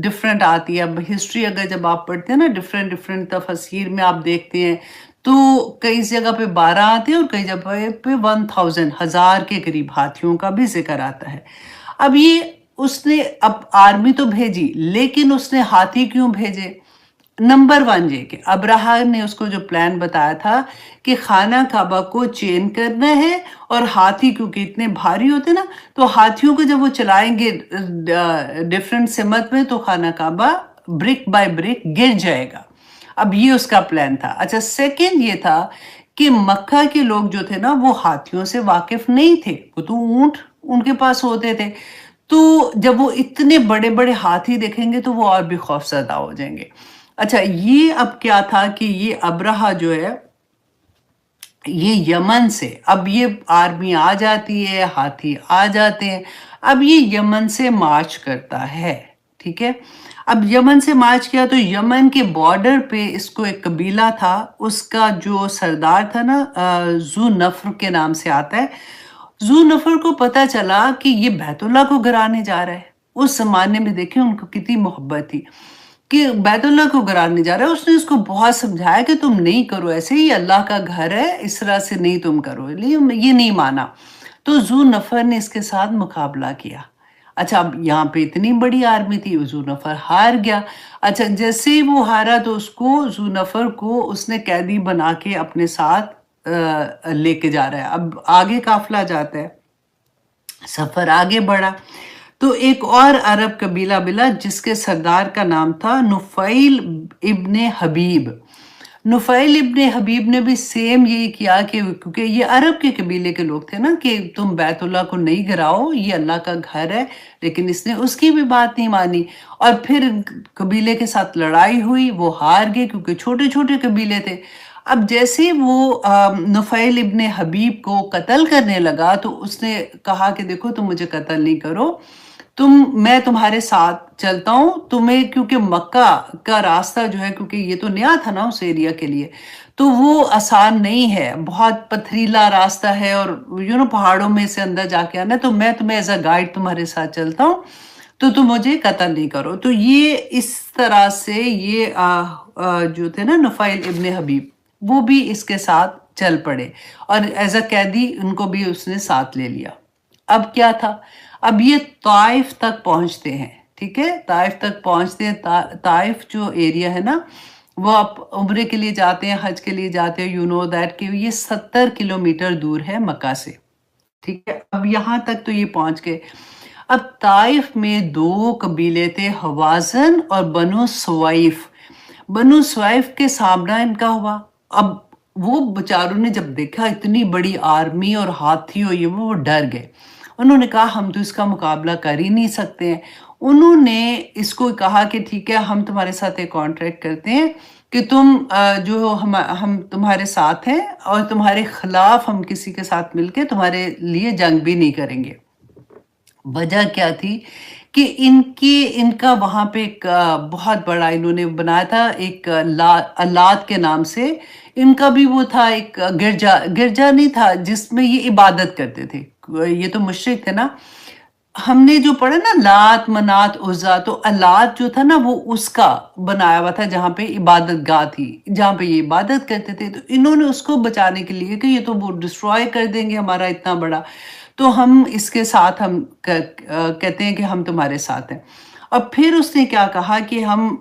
ڈفرینٹ آتی ہے، اب ہسٹری اگر جب آپ پڑھتے ہیں نا ڈفرینٹ تفاسیر میں آپ دیکھتے ہیں تو کئی جگہ پہ 12 آتے ہیں اور کئی جگہ پہ 1000 ہزار کے قریب ہاتھیوں کا بھی ذکر آتا ہے۔ اب یہ اس نے اب آرمی تو بھیجی، لیکن اس نے ہاتھی کیوں بھیجے؟ نمبر 1 یہ کہ ابرہہ نے اس کو جو پلان بتایا تھا کہ خانہ کعبہ کو چین کرنا ہے، اور ہاتھی کیونکہ اتنے بھاری ہوتے نا تو ہاتھیوں کو جب وہ چلائیں گے ڈیفرنٹ سمت میں تو خانہ کعبہ برک بائی برک گر جائے گا۔ اب یہ اس کا پلان تھا۔ اچھا، سیکنڈ یہ تھا کہ مکہ کے لوگ جو تھے نا وہ ہاتھیوں سے واقف نہیں تھے، وہ تو اونٹ ان کے پاس ہوتے تھے، تو جب وہ اتنے بڑے بڑے ہاتھی دیکھیں گے تو وہ اور بھی خوفزدہ ہو جائیں گے۔ اچھا، یہ اب کیا تھا کہ یہ ابرہہ جو ہے یہ یمن سے، اب یہ آرمی آ جاتی ہے، ہاتھی آ جاتے ہیں، اب یہ یمن سے مارچ کرتا ہے، ٹھیک ہے۔ اب یمن سے مارچ کیا تو یمن کے بارڈر پہ اس کو ایک قبیلہ تھا، اس کا جو سردار تھا نا ذو نفر کے نام سے آتا ہے۔ ذو نفر کو پتا چلا کہ یہ بیت اللہ کو گرانے جا رہا ہے۔ اس زمانے میں دیکھیں ان کو کتنی محبت تھی کہ بیت اللہ کو گرانے جا رہا ہے۔ اس نے اس کو بہت سمجھایا کہ تم نہیں کرو ایسے، یہ اللہ کا گھر ہے، اس طرح سے نہیں تم کرو، یہ نہیں مانا۔ تو ذو نفر نے اس کے ساتھ مقابلہ کیا۔ اچھا، اب یہاں پہ اتنی بڑی آرمی تھی، ذو نفر ہار گیا۔ اچھا، جیسے ہی وہ ہارا تو اس کو ذو نفر کو اس نے قیدی بنا کے اپنے ساتھ لے کے جا رہا ہے۔ اب آگے قافلہ جاتا ہے، سفر آگے بڑھا تو ایک اور عرب قبیلہ ملا جس کے سردار کا نام تھا نفیل ابن حبیب۔ نفیل ابن حبیب نے بھی سیم یہی کیا کہ کیونکہ یہ عرب کے قبیلے کے لوگ تھے نا کہ تم بیت اللہ کو نہیں گراؤ، یہ اللہ کا گھر ہے، لیکن اس نے اس کی بھی بات نہیں مانی، اور پھر قبیلے کے ساتھ لڑائی ہوئی، وہ ہار گئے کیونکہ چھوٹے چھوٹے قبیلے تھے۔ اب جیسے وہ نفیل ابن حبیب کو قتل کرنے لگا تو اس نے کہا کہ دیکھو تم مجھے قتل نہیں کرو، میں تمہارے ساتھ چلتا ہوں، تمہیں کیونکہ مکہ کا راستہ جو ہے کیونکہ یہ تو نیا تھا نا اس ایریا کے لیے، تو وہ آسان نہیں ہے، بہت پتھریلا راستہ ہے، اور پہاڑوں میں سے اندر جا کے آنا ہے، تو میں تمہیں ایز اے گائیڈ تمہارے ساتھ چلتا ہوں، تو تم مجھے قتل نہیں کرو۔ تو یہ اس طرح سے یہ جو تھے نا نفیل ابن حبیب، وہ بھی اس کے ساتھ چل پڑے، اور ایز اے قیدی ان کو بھی اس نے ساتھ لے لیا۔ اب کیا تھا، اب یہ طائف تک پہنچتے ہیں، ٹھیک ہے، طائف تک پہنچتے ہیں۔ طائف جو ایریا ہے نا وہ آپ عمرے کے لیے جاتے ہیں، حج کے لیے جاتے ہیں، یو نو دیٹ کہ یہ 70 کلومیٹر دور ہے مکہ سے، ٹھیک ہے۔ اب یہاں تک تو یہ پہنچ گئے۔ اب طائف میں 2 قبیلے تھے، حوازن اور بنو سوائف۔ بنو سوائف کے سامنا ان کا ہوا۔ اب وہ بچاروں نے جب دیکھا اتنی بڑی آرمی اور ہاتھی ہوئی، وہ ڈر گئے، انہوں نے کہا ہم تو اس کا مقابلہ کر ہی نہیں سکتے ہیں۔ انہوں نے اس کو کہا کہ ٹھیک ہے، ہم تمہارے ساتھ ایک کانٹریکٹ کرتے ہیں کہ تم جو ہم تمہارے ساتھ ہیں، اور تمہارے خلاف ہم کسی کے ساتھ مل کے تمہارے لیے جنگ بھی نہیں کریں گے۔ وجہ کیا تھی کہ ان کا وہاں پہ ایک بہت بڑا انہوں نے بنایا تھا، ایک لات کے نام سے ان کا بھی وہ تھا، ایک گرجا نہیں تھا جس میں یہ عبادت کرتے تھے، یہ تو مشرک تھے نا۔ ہم نے جو پڑھا نا لات منات عزا، تو اللات جو تھا نا وہ اس کا بنایا ہوا تھا جہاں پہ عبادت گاہ تھی، جہاں پہ یہ عبادت کرتے تھے، تو انہوں نے اس کو بچانے کے لیے کہ یہ تو وہ ڈسٹروائے کر دیں گے ہمارا اتنا بڑا، تو ہم اس کے ساتھ ہم کہتے ہیں کہ ہم تمہارے ساتھ ہیں۔ اور پھر اس نے کیا کہا کہ ہم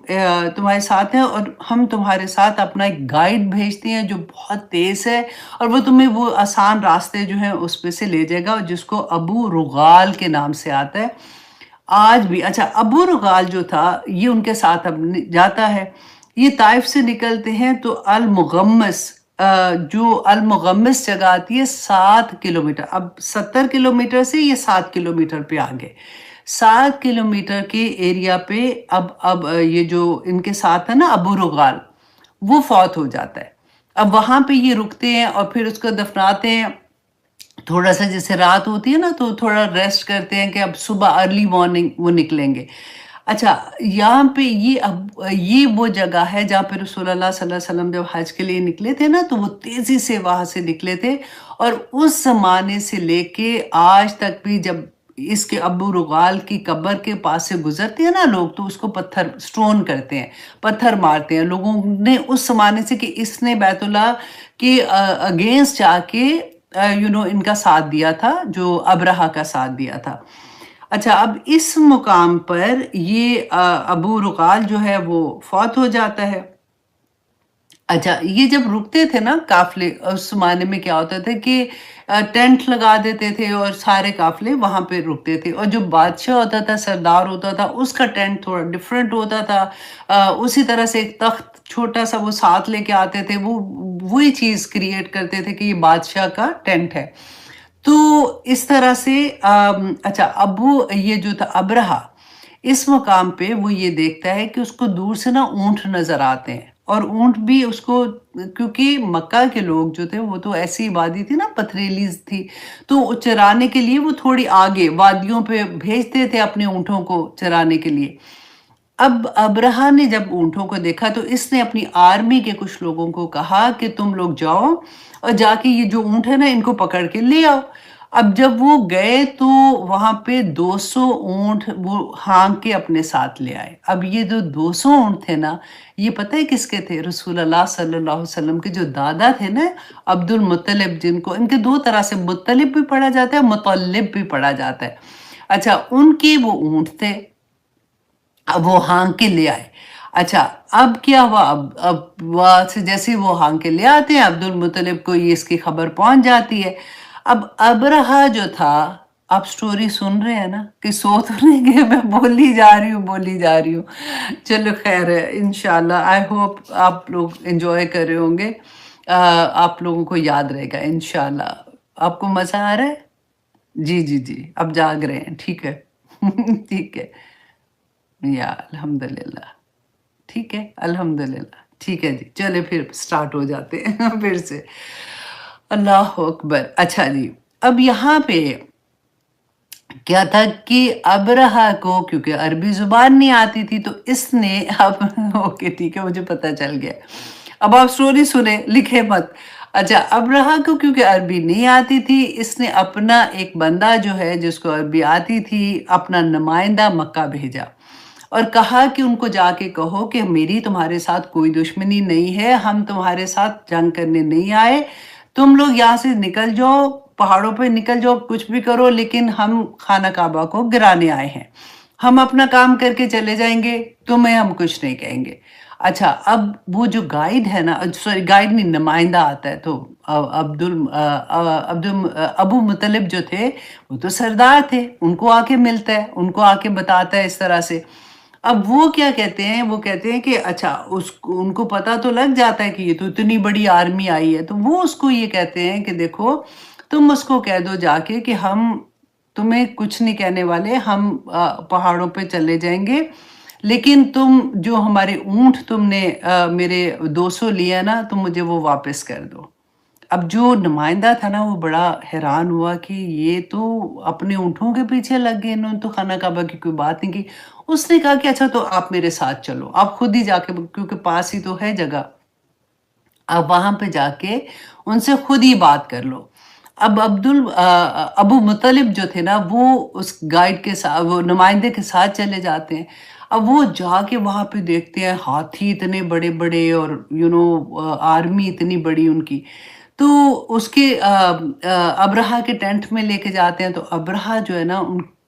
تمہارے ساتھ ہیں اور ہم تمہارے ساتھ اپنا ایک گائیڈ بھیجتے ہیں جو بہت تیز ہے، اور وہ تمہیں وہ آسان راستے جو ہیں اس پہ سے لے جائے گا، جس کو ابو رغال کے نام سے آتا ہے آج بھی۔ اچھا، ابو رغال جو تھا یہ ان کے ساتھ اب جاتا ہے۔ یہ طائف سے نکلتے ہیں تو المغمس، جو المغمس جگہ آتی ہے 7 کلومیٹر، اب 70 کلومیٹر سے یہ 7 کلومیٹر پہ آگے، 7 کلومیٹر کے ایریا پہ اب یہ جو ان کے ساتھ ہے نا ابو رغال، وہ فوت ہو جاتا ہے۔ اب وہاں پہ یہ رکتے ہیں اور پھر اس کو دفناتے ہیں۔ تھوڑا سا جیسے رات ہوتی ہے نا تو تھوڑا ریسٹ کرتے ہیں کہ اب صبح ارلی مارننگ وہ نکلیں گے۔ اچھا، یہاں پہ یہ وہ جگہ ہے جہاں پہ رسول اللہ صلی اللہ علیہ وسلم جب حج کے لیے نکلے تھے نا تو وہ تیزی سے وہاں سے نکلے تھے، اور اس زمانے سے لے کے آج تک بھی جب اس کے ابو رغال کی قبر کے پاس سے گزرتے ہیں نا لوگ تو اس کو پتھر سٹون کرتے ہیں، پتھر مارتے ہیں لوگوں نے اس زمانے سے کہ اس نے بیت اللہ کے اگینسٹ جا کے ان کا ساتھ دیا تھا، جو ابرہہ کا ساتھ دیا تھا۔ اچھا، اب اس مقام پر یہ ابو رغال جو ہے وہ فوت ہو جاتا ہے۔ اچھا، یہ جب رکتے تھے نا قافلے، اس زمانے میں کیا ہوتا تھا کہ ٹینٹ لگا دیتے تھے اور سارے قافلے وہاں پہ رکتے تھے، اور جو بادشاہ ہوتا تھا، سردار ہوتا تھا، اس کا ٹینٹ تھوڑا ڈفرینٹ ہوتا تھا۔ اسی طرح سے ایک تخت چھوٹا سا وہ ساتھ لے کے آتے تھے، وہی چیز کریٹ کرتے تھے کہ یہ بادشاہ کا ٹینٹ ہے۔ تو اس طرح سے اچھا، یہ جو تھا ابرہہ، اس مقام پہ وہ یہ دیکھتا ہے کہ اس کو دور سے نا اونٹ نظر آتے ہیں، اور اونٹ بھی اس کو، کیونکہ مکہ کے لوگ جو تھے وہ تو ایسی وادی تھی نا، پتھریلی تھی، تو چرانے کے لیے وہ تھوڑی آگے وادیوں پہ بھیجتے تھے اپنے اونٹوں کو چرانے کے لیے۔ اب ابرہہ نے جب اونٹوں کو دیکھا تو اس نے اپنی آرمی کے کچھ لوگوں کو کہا کہ تم لوگ جاؤ اور جا کے یہ جو اونٹ ہے نا ان کو پکڑ کے لے آؤ۔ اب جب وہ گئے تو وہاں پہ 200 اونٹ وہ ہانک کے اپنے ساتھ لے آئے۔ اب یہ جو 200 اونٹ تھے نا، یہ پتہ ہے کس کے تھے؟ رسول اللہ صلی اللہ علیہ وسلم کے جو دادا تھے نا، عبد المطلب، جن کو ان کے دو طرح سے مطلب بھی پڑھا جاتا ہے، مطلب بھی پڑھا جاتا ہے۔ اچھا، ان کے وہ اونٹ تھے، اب وہ ہانک کے لے آئے۔ اچھا، اب کیا ہوا؟ اب وہاں سے جیسے وہ ہانک کے لے آتے ہیں، عبد المطلب کو یہ اس کی خبر پہنچ جاتی ہے۔ اب ابرہہ جو تھا، آپ سٹوری سن رہے ہیں نا کہ سو تو نہیں گئے؟ میں بولی جا رہی ہوں۔ چلو خیر ہے، انشاءاللہ آئی ہوپ آپ لوگ انجوائے کر رہے ہوں گے، آپ لوگوں کو یاد رہے گا انشاءاللہ۔ آپ کو مزہ آ رہا ہے؟ جی جی جی، اب جاگ رہے ہیں، ٹھیک ہے۔ ٹھیک ہے، یا الحمدللہ، ٹھیک ہے، الحمدللہ، ٹھیک ہے جی، چلے پھر سٹارٹ ہو جاتے ہیں پھر سے۔ اللہ اکبر۔ اچھا جی، اب یہاں پہ کیا تھا کہ ابرہہ کو کیونکہ عربی زبان نہیں آتی تھی تو اس نے اب اوکے ٹھیک ہے، مجھے پتہ چل گیا۔ اب آپ سٹوری سنیں، لکھے مت۔ اچھا، ابرہہ کو کیونکہ عربی نہیں آتی تھی، اس نے اپنا ایک بندہ جو ہے جس کو عربی آتی تھی، اپنا نمائندہ مکہ بھیجا اور کہا کہ ان کو جا کے کہو کہ میری تمہارے ساتھ کوئی دشمنی نہیں ہے، ہم تمہارے ساتھ جنگ کرنے نہیں آئے، تم لوگ یہاں سے نکل جاؤ، پہاڑوں پہ نکل جاؤ، کچھ بھی کرو، لیکن ہم خانہ کعبہ کو گرانے آئے ہیں، ہم اپنا کام کر کے چلے جائیں گے، تمہیں ہم کچھ نہیں کہیں گے۔ اچھا، اب وہ جو گائیڈ ہے نا، سوری گائیڈ نہیں، نمائندہ آتا ہے، تو ابو مطلب جو تھے وہ تو سردار تھے، ان کو آ کے ملتا ہے، ان کو آ کے بتاتا ہے اس طرح سے۔ اب وہ کیا کہتے ہیں؟ وہ کہتے ہیں کہ اچھا، ان کو پتہ تو لگ جاتا ہے کہ یہ تو اتنی بڑی آرمی آئی ہے، تو وہ اس کو یہ کہتے ہیں کہ دیکھو، تم اس کو کہہ دو جا کے کہ ہم تمہیں کچھ نہیں کہنے والے، ہم پہاڑوں پہ چلے جائیں گے، لیکن تم جو ہمارے اونٹ تم نے میرے 200 لیا نا، تم مجھے وہ واپس کر دو۔ اب جو نمائندہ تھا نا وہ بڑا حیران ہوا کہ یہ تو اپنے اونٹوں کے پیچھے لگ گئے، انہوں نے تو خانہ کعبہ کی کوئی بات نہیں کی۔ اس نے کہا کہ اچھا، تو آپ میرے ساتھ چلو، آپ خود ہی جا کے، کیونکہ پاس ہی تو ہے جگہ، آپ وہاں پہ جا کے ان سے خود ہی بات کر لو۔ اب ابو مطلب جو تھے نا، وہ اس گائیڈ کے ساتھ، وہ نمائندے کے ساتھ چلے جاتے ہیں۔ اب وہ جا کے وہاں پہ دیکھتے ہیں ہاتھی اتنے بڑے بڑے، اور آرمی اتنی بڑی ان کی، تو اس کے ابرہہ کے ٹینٹ میں لے کے جاتے ہیں، تو ابرہہ جو ہے نا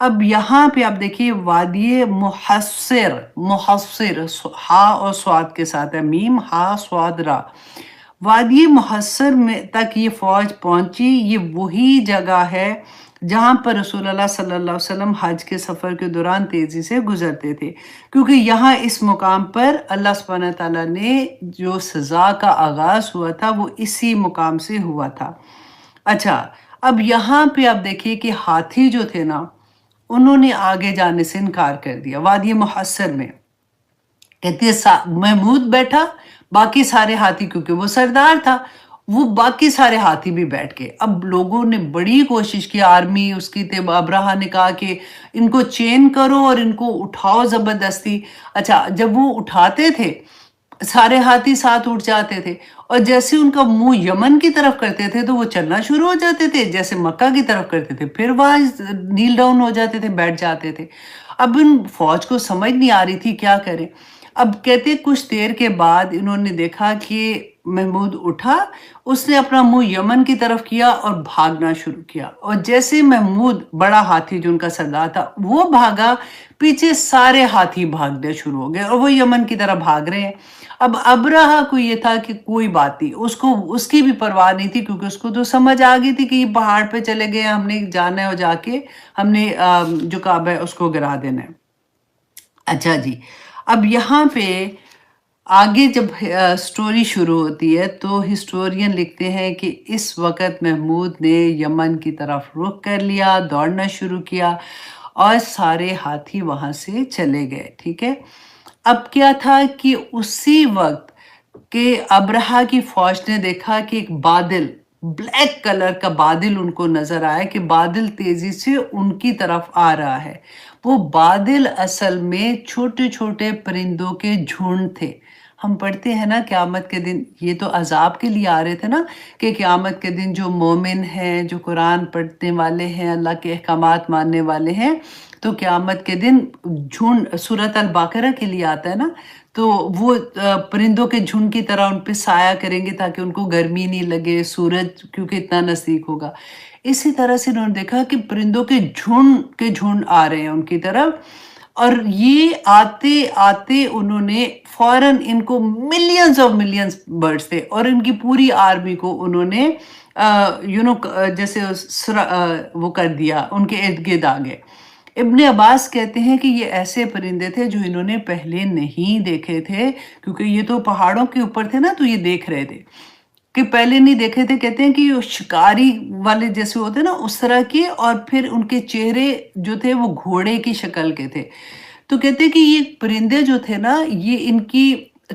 اب یہاں پہ آپ دیکھیے وادی محصر، محصر ہا اور سواد کے ساتھ ہے، میم ہا سواد را، وادی محصر میں تک یہ فوج پہنچی۔ یہ وہی جگہ ہے جہاں پر رسول اللہ صلی اللہ علیہ وسلم حج کے سفر کے دوران تیزی سے گزرتے تھے، کیونکہ یہاں اس مقام پر اللہ سبحانہ تعالیٰ نے جو سزا کا آغاز ہوا تھا وہ اسی مقام سے ہوا تھا۔ اچھا، اب یہاں پہ آپ دیکھیے کہ ہاتھی جو تھے نا، انہوں نے آگے جانے سے انکار کر دیا وادی محصر میں۔ کہتی ہے محمود بیٹھا، باقی سارے ہاتھی، کیونکہ وہ سردار تھا، وہ باقی سارے ہاتھی بھی بیٹھ گئے۔ اب لوگوں نے بڑی کوشش کی، آرمی اس کی تھے، ابراہا نے کہا کہ ان کو چین کرو اور ان کو اٹھاؤ زبردستی۔ اچھا، جب وہ اٹھاتے تھے سارے ہاتھی ساتھ اٹھ جاتے تھے، اور جیسے ان کا منہ یمن کی طرف کرتے تھے تو وہ چلنا شروع ہو جاتے تھے، جیسے مکہ کی طرف کرتے تھے پھر وہاں نیل ڈاؤن ہو جاتے تھے، بیٹھ جاتے تھے۔ اب ان فوج کو سمجھ نہیں آ رہی تھی کیا کریں۔ اب کہتے کچھ دیر کے بعد انہوں نے دیکھا کہ محمود اٹھا، اس نے اپنا منہ یمن کی طرف کیا اور بھاگنا شروع کیا، اور جیسے محمود بڑا ہاتھی جو ان کا سردار تھا وہ بھاگا، پیچھے سارے ہاتھی بھاگنے شروع ہو گئے اور وہ یمن کی طرف بھاگ رہے ہیں۔ اب ابرہا کو یہ تھا کہ کوئی بات نہیں، اس کی بھی پرواہ نہیں تھی، کیونکہ اس کو تو سمجھ آ گئی تھی کہ یہ پہاڑ پہ چلے گئے، ہم نے جانا ہے اور جا کے ہم نے جو کعبہ ہے اس کو گرا دینا ہے۔ اچھا جی، اب یہاں پہ آگے جب سٹوری شروع ہوتی ہے تو ہسٹورین لکھتے ہیں کہ اس وقت محمود نے یمن کی طرف رخ کر لیا، دوڑنا شروع کیا، اور سارے ہاتھی وہاں سے چلے گئے۔ ٹھیک ہے، اب کیا تھا کہ اسی وقت کہ ابرہا کی فوج نے دیکھا کہ ایک بادل، بلیک کلر کا بادل ان کو نظر آیا، کہ بادل تیزی سے ان کی طرف آ رہا ہے۔ وہ بادل اصل میں چھوٹے چھوٹے پرندوں کے جھنڈ تھے۔ ہم پڑھتے ہیں نا قیامت کے دن، یہ تو عذاب کے لیے آ رہے تھے نا، کہ قیامت کے دن جو مومن ہیں، جو قرآن پڑھنے والے ہیں، اللہ کے احکامات ماننے والے ہیں، تو قیامت کے دن جھنڈ سورۃ البقرہ کے لیے آتا ہے نا، تو وہ پرندوں کے جھنڈ کی طرح ان پہ سایہ کریں گے تاکہ ان کو گرمی نہیں لگے، سورج کیونکہ اتنا نزدیک ہوگا۔ اسی طرح سے انہوں نے دیکھا کہ پرندوں کے جھنڈ آ رہے ہیں ان کی طرف، اور یہ آتے آتے انہوں نے فوراً، ان کو ملینز برڈز تھے، اور ان کی پوری آرمی کو انہوں نے جیسے وہ کر دیا، ان کے ارد گرد آ گئے۔ ابن عباس کہتے ہیں کہ یہ ایسے پرندے تھے جو انہوں نے پہلے نہیں دیکھے تھے، کیونکہ یہ تو پہاڑوں کے اوپر تھے نا، تو یہ دیکھ رہے تھے کہ پہلے نہیں دیکھے تھے۔ کہتے ہیں کہ یہ شکاری والے جیسے ہوتے نا اس طرح کے، اور پھر ان کے چہرے جو تھے وہ گھوڑے کی شکل کے تھے۔ تو کہتے ہیں کہ یہ پرندے جو تھے نا، یہ ان کی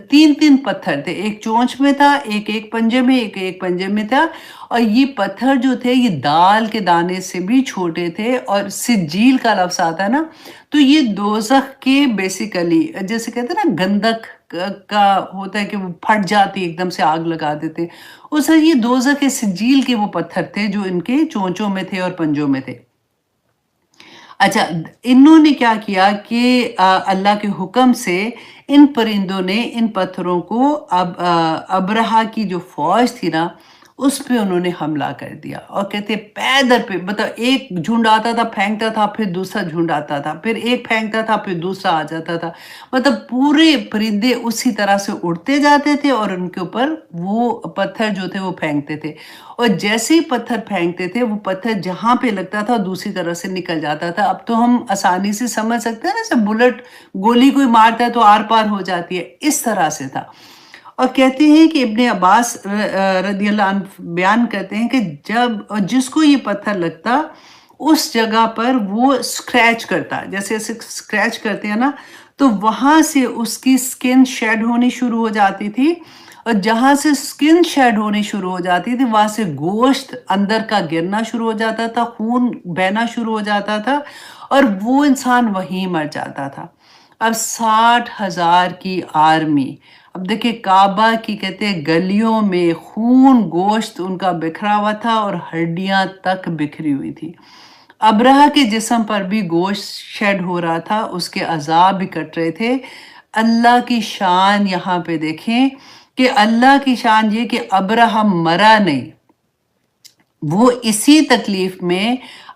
تین پتھر تھے، ایک چونچ میں تھا، ایک پنجے میں، ایک پنجے میں تھا، اور یہ پتھر جو تھے یہ دال کے دانے سے بھی چھوٹے تھے، اور سجیل کا لفظ آتا ہے نا، تو یہ دوزخ کے بیسیکلی جیسے کہتے ہیں نا گندک کا ہوتا ہے کہ وہ پھٹ جاتی ایک دم سے آگ لگا دیتے، اس طرح یہ دوزخ کے سجیل کے وہ پتھر تھے جو ان کے چونچوں میں تھے اور پنجوں میں تھے۔ اچھا، انہوں نے کیا کیا کہ اللہ کے حکم سے ان پرندوں نے ان پتھروں کو ابرہا کی جو فوج تھی نا اس پہ انہوں نے حملہ کر دیا، اور کہتے پیدر پہ، مطلب ایک جھنڈ آتا تھا پھینکتا تھا، پھر دوسرا جھنڈ آتا تھا، پھر ایک پھینکتا تھا، پھر دوسرا آ جاتا تھا، مطلب پورے پرندے اسی طرح سے اڑتے جاتے تھے اور ان کے اوپر وہ پتھر جو تھے وہ پھینکتے تھے، اور جیسے ہی پتھر پھینکتے تھے وہ پتھر جہاں پہ لگتا تھا دوسری طرح سے نکل جاتا تھا۔ اب تو ہم آسانی سے سمجھ سکتے ہیں نا، جیسے بلٹ گولی کوئی مارتا ہے تو آر پار ہو جاتی ہے، اس طرح سے تھا۔ اور کہتے ہیں کہ ابن عباس رضی اللہ عنہ بیان کرتے ہیں کہ جس کو یہ پتھر لگتا اس جگہ پر وہ سکریچ کرتا، جیسے سکریچ کرتے ہیں نا، تو وہاں سے اس کی سکن شیڈ ہونی شروع ہو جاتی تھی، اور جہاں سے سکن شیڈ ہونی شروع ہو جاتی تھی وہاں سے گوشت اندر کا گرنا شروع ہو جاتا تھا، خون بہنا شروع ہو جاتا تھا، اور وہ انسان وہیں مر جاتا تھا۔ اب 60,000 کی آرمی، اب دیکھیں کعبہ کی کہتے ہیں گلیوں میں خون گوشت ان کا بکھرا ہوا تھا اور ہڈیاں تک بکھری ہوئی تھی۔ ابرہا کے جسم پر بھی گوشت شیڈ ہو رہا تھا، اس کے اعضاء بھی کٹ رہے تھے۔ اللہ کی شان یہاں پہ دیکھیں کہ اللہ کی شان یہ کہ ابرہا مرا نہیں، وہ اسی تکلیف میں